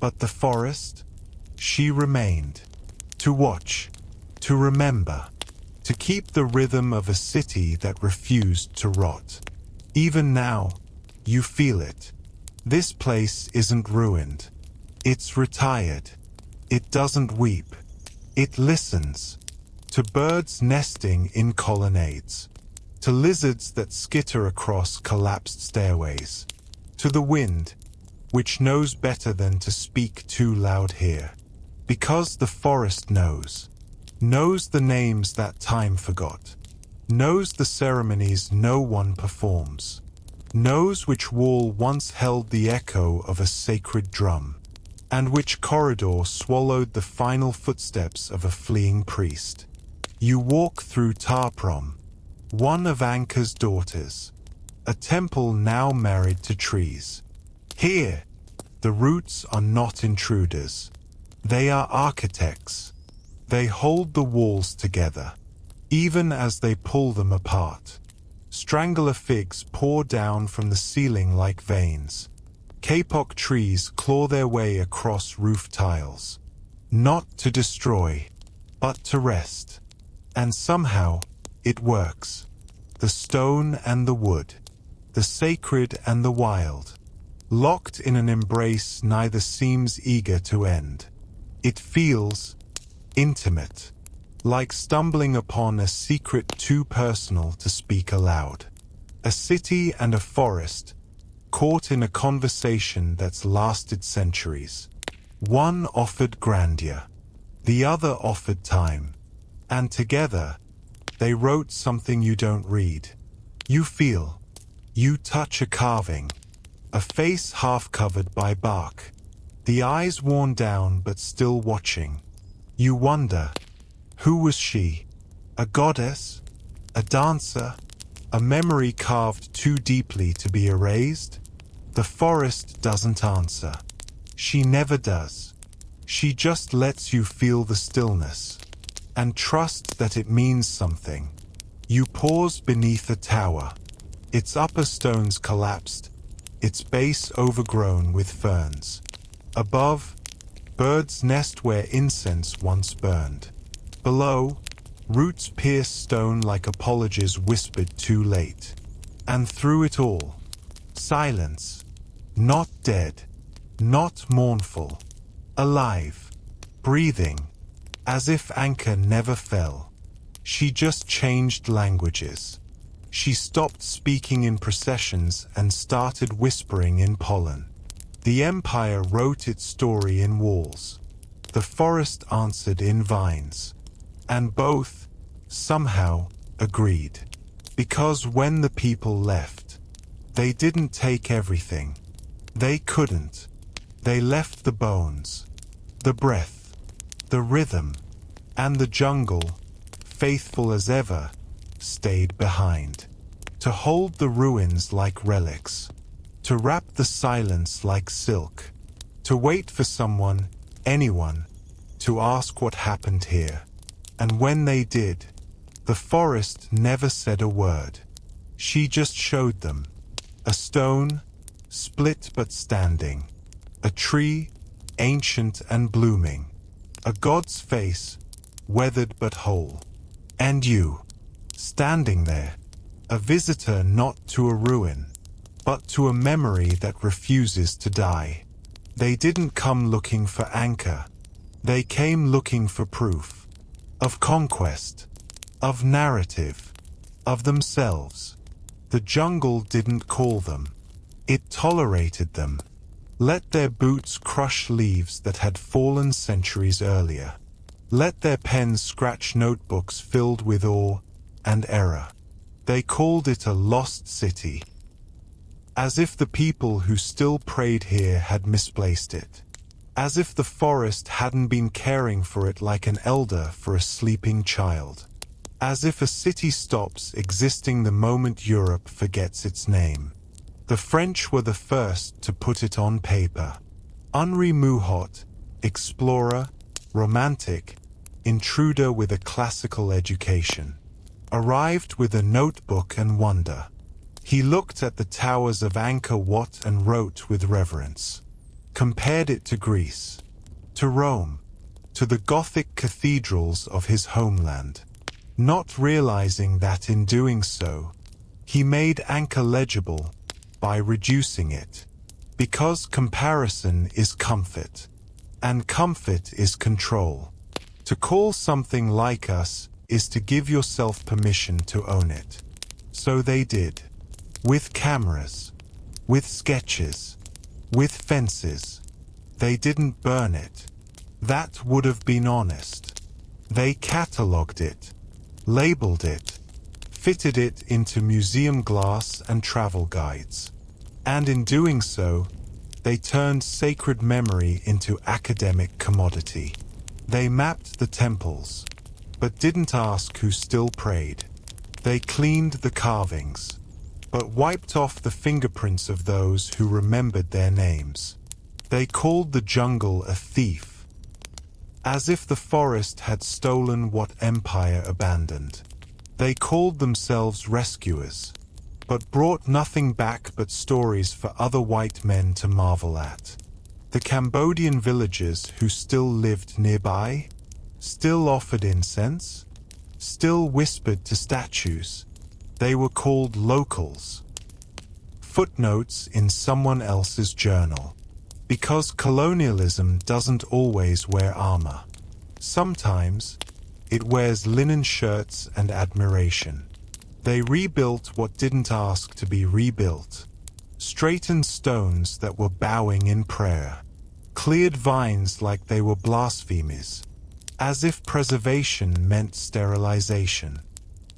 but the forest? She remained. To watch, to remember, to keep the rhythm of a city that refused to rot. Even now, you feel it. This place isn't ruined. It's retired. It doesn't weep. It listens. To birds nesting in colonnades. To lizards that skitter across collapsed stairways. To the wind, which knows better than to speak too loud here. Because the forest knows. Knows the names that time forgot. Knows the ceremonies no one performs. Knows which wall once held the echo of a sacred drum, and which corridor swallowed the final footsteps of a fleeing priest. You walk through Tarprom, one of Anchor's daughters, a temple now married to trees. Here, the roots are not intruders. They are architects. They hold the walls together, even as they pull them apart. Strangler figs pour down from the ceiling like veins. Kapok trees claw their way across roof tiles, not to destroy, but to rest. And somehow, it works. The stone and the wood, the sacred and the wild, locked in an embrace neither seems eager to end. It feels intimate, like stumbling upon a secret too personal to speak aloud. A city and a forest, caught in a conversation that's lasted centuries. One offered grandeur, the other offered time, and together, they wrote something you don't read. You feel. You touch a carving, a face half covered by bark, the eyes worn down but still watching. You wonder, who was she? A goddess? A dancer? A memory carved too deeply to be erased? The forest doesn't answer. She never does. She just lets you feel the stillness and trust that it means something. You pause beneath a tower. Its upper stones collapsed, its base overgrown with ferns. Above, birds nest where incense once burned. Below, roots pierce stone like apologies whispered too late. And through it all, silence. Not dead, not mournful. Alive, breathing, as if Anchor never fell. She just changed languages. She stopped speaking in processions and started whispering in pollen. The empire wrote its story in walls. The forest answered in vines. And both, somehow, agreed. Because when the people left, they didn't take everything. They couldn't. They left the bones, the breath, the rhythm, and the jungle, faithful as ever, stayed behind. To hold the ruins like relics. To wrap the silence like silk. To wait for someone, anyone, to ask what happened here. And when they did, the forest never said a word. She just showed them. A stone, split but standing. A tree, ancient and blooming. A god's face, weathered but whole. And you, standing there, a visitor not to a ruin, but to a memory that refuses to die. They didn't come looking for Anchor. They came looking for proof. Of conquest. Of narrative. Of themselves. The jungle didn't call them. It tolerated them. Let their boots crush leaves that had fallen centuries earlier. Let their pens scratch notebooks filled with awe and error. They called it a lost city, as if the people who still prayed here had misplaced it. as if the forest hadn't been caring for it like an elder for a sleeping child. As if a city stops existing the moment Europe forgets its name. The French were the first to put it on paper. Henri Mouhot, explorer, romantic, intruder with a classical education, arrived with a notebook and wonder. He looked at the towers of Angkor Wat and wrote with reverence. Compared it to Greece, to Rome, to the Gothic cathedrals of his homeland, not realizing that in doing so, he made Angkor legible by reducing it. Because comparison is comfort, and comfort is control. To call something like us is to give yourself permission to own it. So they did. With cameras, with sketches, with fences. They didn't burn it. That would have been honest. They catalogued it, labeled it, fitted it into museum glass and travel guides. And in doing so, they turned sacred memory into academic commodity. They mapped the temples, but didn't ask who still prayed. They cleaned the carvings, but wiped off the fingerprints of those who remembered their names. They called the jungle a thief, as if the forest had stolen what empire abandoned. They called themselves rescuers, but brought nothing back but stories for other white men to marvel at. The Cambodian villagers who still lived nearby, still offered incense, still whispered to statues. They were called locals. Footnotes in someone else's journal. Because colonialism doesn't always wear armor. Sometimes, it wears linen shirts and admiration. They rebuilt what didn't ask to be rebuilt. Straightened stones that were bowing in prayer. Cleared vines like they were blasphemies. As if preservation meant sterilization.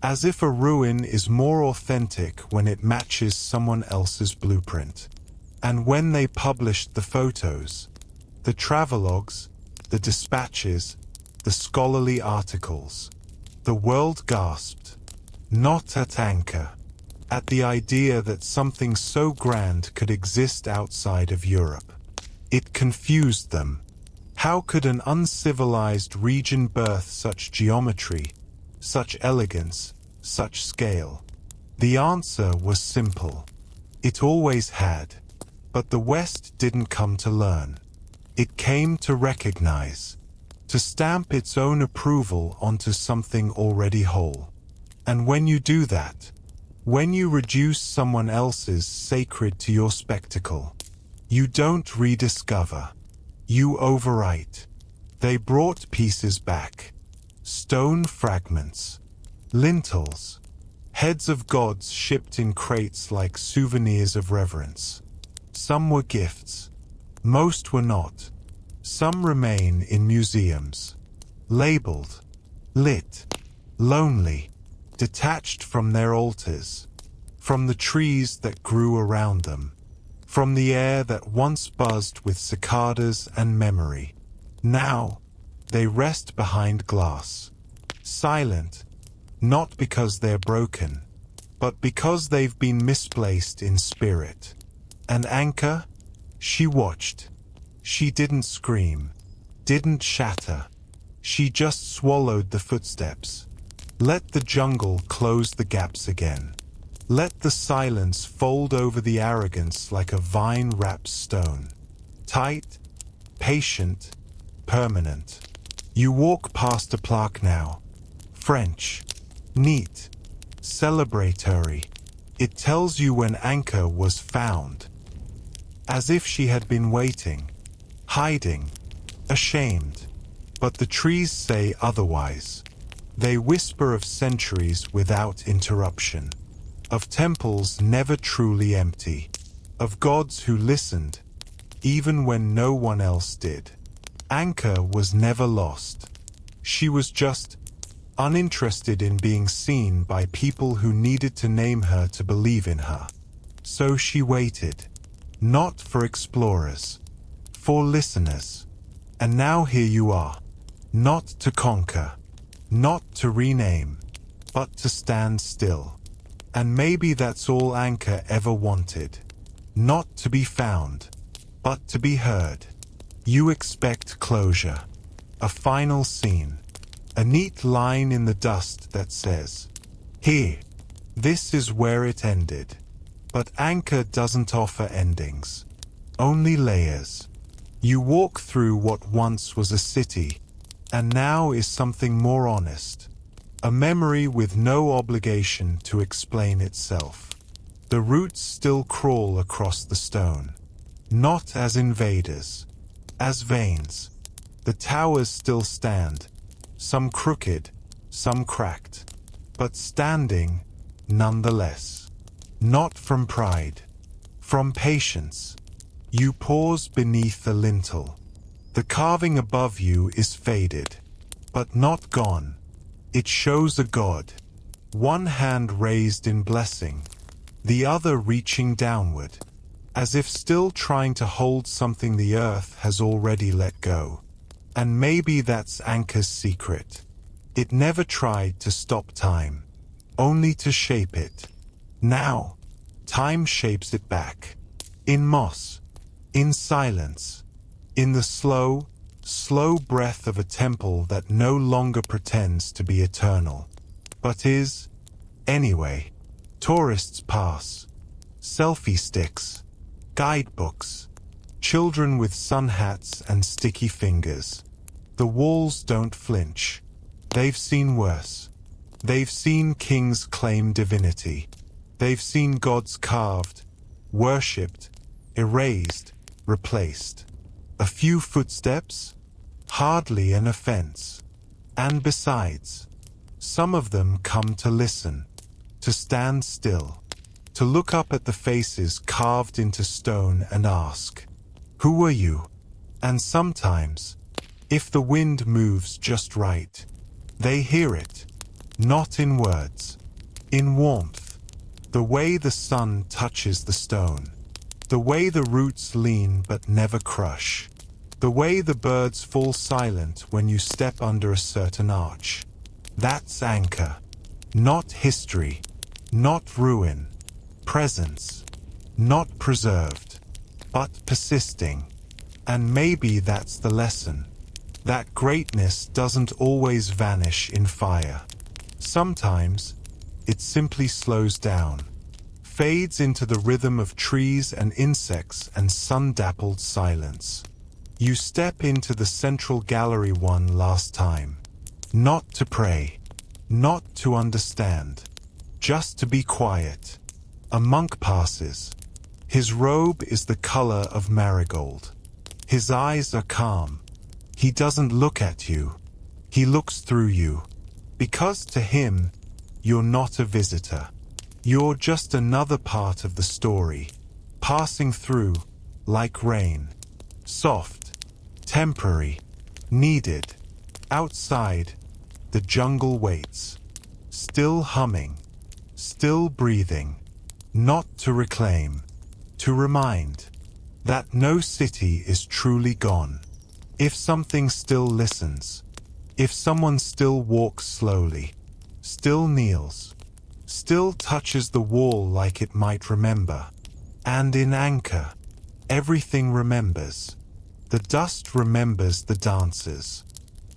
As if a ruin is more authentic when it matches someone else's blueprint. And when they published the photos, the travelogues, the dispatches, the scholarly articles, the world gasped. Not at Angkor. At the idea that something so grand could exist outside of Europe. It confused them. How could an uncivilized region birth such geometry, such elegance, such scale? The answer was simple. It always had. But the West didn't come to learn. It came to recognize, to stamp its own approval onto something already whole. And when you do that, when you reduce someone else's sacred to your spectacle, you don't rediscover. You overwrite. They brought pieces back. Stone fragments. Lintels. Heads of gods shipped in crates like souvenirs of reverence. Some were gifts. Most were not. Some remain in museums. Labeled. Lit. Lonely. Detached from their altars. From the trees that grew around them. From the air that once buzzed with cicadas and memory. Now, they rest behind glass. Silent. Not because they're broken, but because they've been misplaced in spirit. And Angkor? She watched. She didn't scream. Didn't shatter. She just swallowed the footsteps. Let the jungle close the gaps again. Let the silence fold over the arrogance like a vine-wrapped stone. Tight, patient, permanent. You walk past a plaque now. French. Neat. Celebratory. It tells you when Angkor was found. As if she had been waiting, hiding, ashamed. But the trees say otherwise. They whisper of centuries without interruption. Of temples never truly empty. Of gods who listened, even when no one else did. Angkor was never lost. She was just uninterested in being seen by people who needed to name her to believe in her. So she waited. Not for explorers. For listeners. And now here you are. Not to conquer, not to rename, but to stand still. And maybe that's all Anchor ever wanted. Not to be found, but to be heard. You expect closure, a final scene, a neat line in the dust that says, "Here, this is where it ended." But Anchor doesn't offer endings, only layers. You walk through what once was a city, and now is something more honest. A memory with no obligation to explain itself. The roots still crawl across the stone, not as invaders, as veins. The towers still stand, some crooked, some cracked, but standing nonetheless. Not from pride, from patience. You pause beneath the lintel. The carving above you is faded, but not gone. It shows a god, one hand raised in blessing, the other reaching downward, as if still trying to hold something the earth has already let go. And maybe that's Anchor's secret. It never tried to stop time, only to shape it. Now, time shapes it back. In moss, in silence, in the slow, slow breath of a temple that no longer pretends to be eternal, but is, anyway. Tourists pass, selfie sticks, guidebooks, children with sun hats and sticky fingers. The walls don't flinch. They've seen worse. They've seen kings claim divinity. They've seen gods carved, worshipped, erased, replaced. A few footsteps? Hardly an offense. And besides, some of them come to listen, to stand still, to look up at the faces carved into stone and ask, "Who are you?" And sometimes, if the wind moves just right, they hear it, not in words, in warmth, the way the sun touches the stone, the way the roots lean but never crush, the way the birds fall silent when you step under a certain arch. That's Anchor. Not history, not ruin, presence, not preserved, but persisting. And maybe that's the lesson. That greatness doesn't always vanish in fire. Sometimes, it simply slows down, fades into the rhythm of trees and insects and sun-dappled silence. You step into the central gallery one last time. Not to pray, not to understand, just to be quiet. A monk passes. His robe is the color of marigold. His eyes are calm. He doesn't look at you. He looks through you. Because to him, you're not a visitor. You're just another part of the story, passing through, like rain. Soft, temporary, needed. Outside, the jungle waits, still humming, still breathing, not to reclaim, to remind that no city is truly gone. If something still listens, if someone still walks slowly, still kneels, still touches the wall like it might remember. And in Anchor, everything remembers. The dust remembers the dances.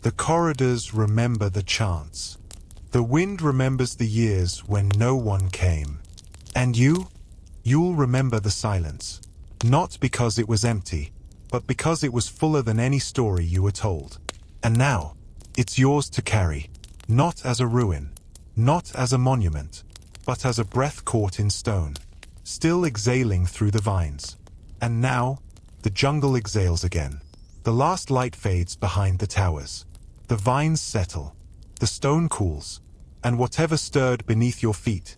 The corridors remember the chants. The wind remembers the years when no one came. And you'll remember the silence. Not because it was empty, but because it was fuller than any story you were told. And now, it's yours to carry, not as a ruin, not as a monument, but as a breath caught in stone, still exhaling through the vines. And now, the jungle exhales again. The last light fades behind the towers. The vines settle, the stone cools, and whatever stirred beneath your feet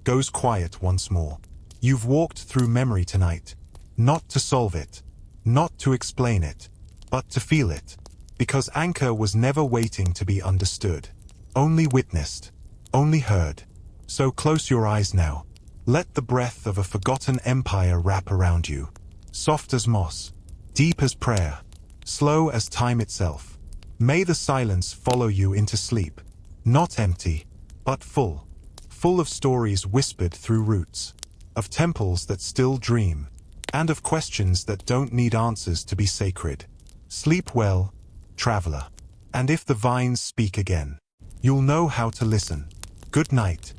goes quiet once more. You've walked through memory tonight, not to solve it, not to explain it, but to feel it, because Anchor was never waiting to be understood, only witnessed, only heard. So close your eyes now. Let the breath of a forgotten empire wrap around you, soft as moss, deep as prayer, slow as time itself. May the silence follow you into sleep, not empty, but full. Full of stories whispered through roots, of temples that still dream, and of questions that don't need answers to be sacred. Sleep well, traveler. And if the vines speak again, you'll know how to listen. Good night.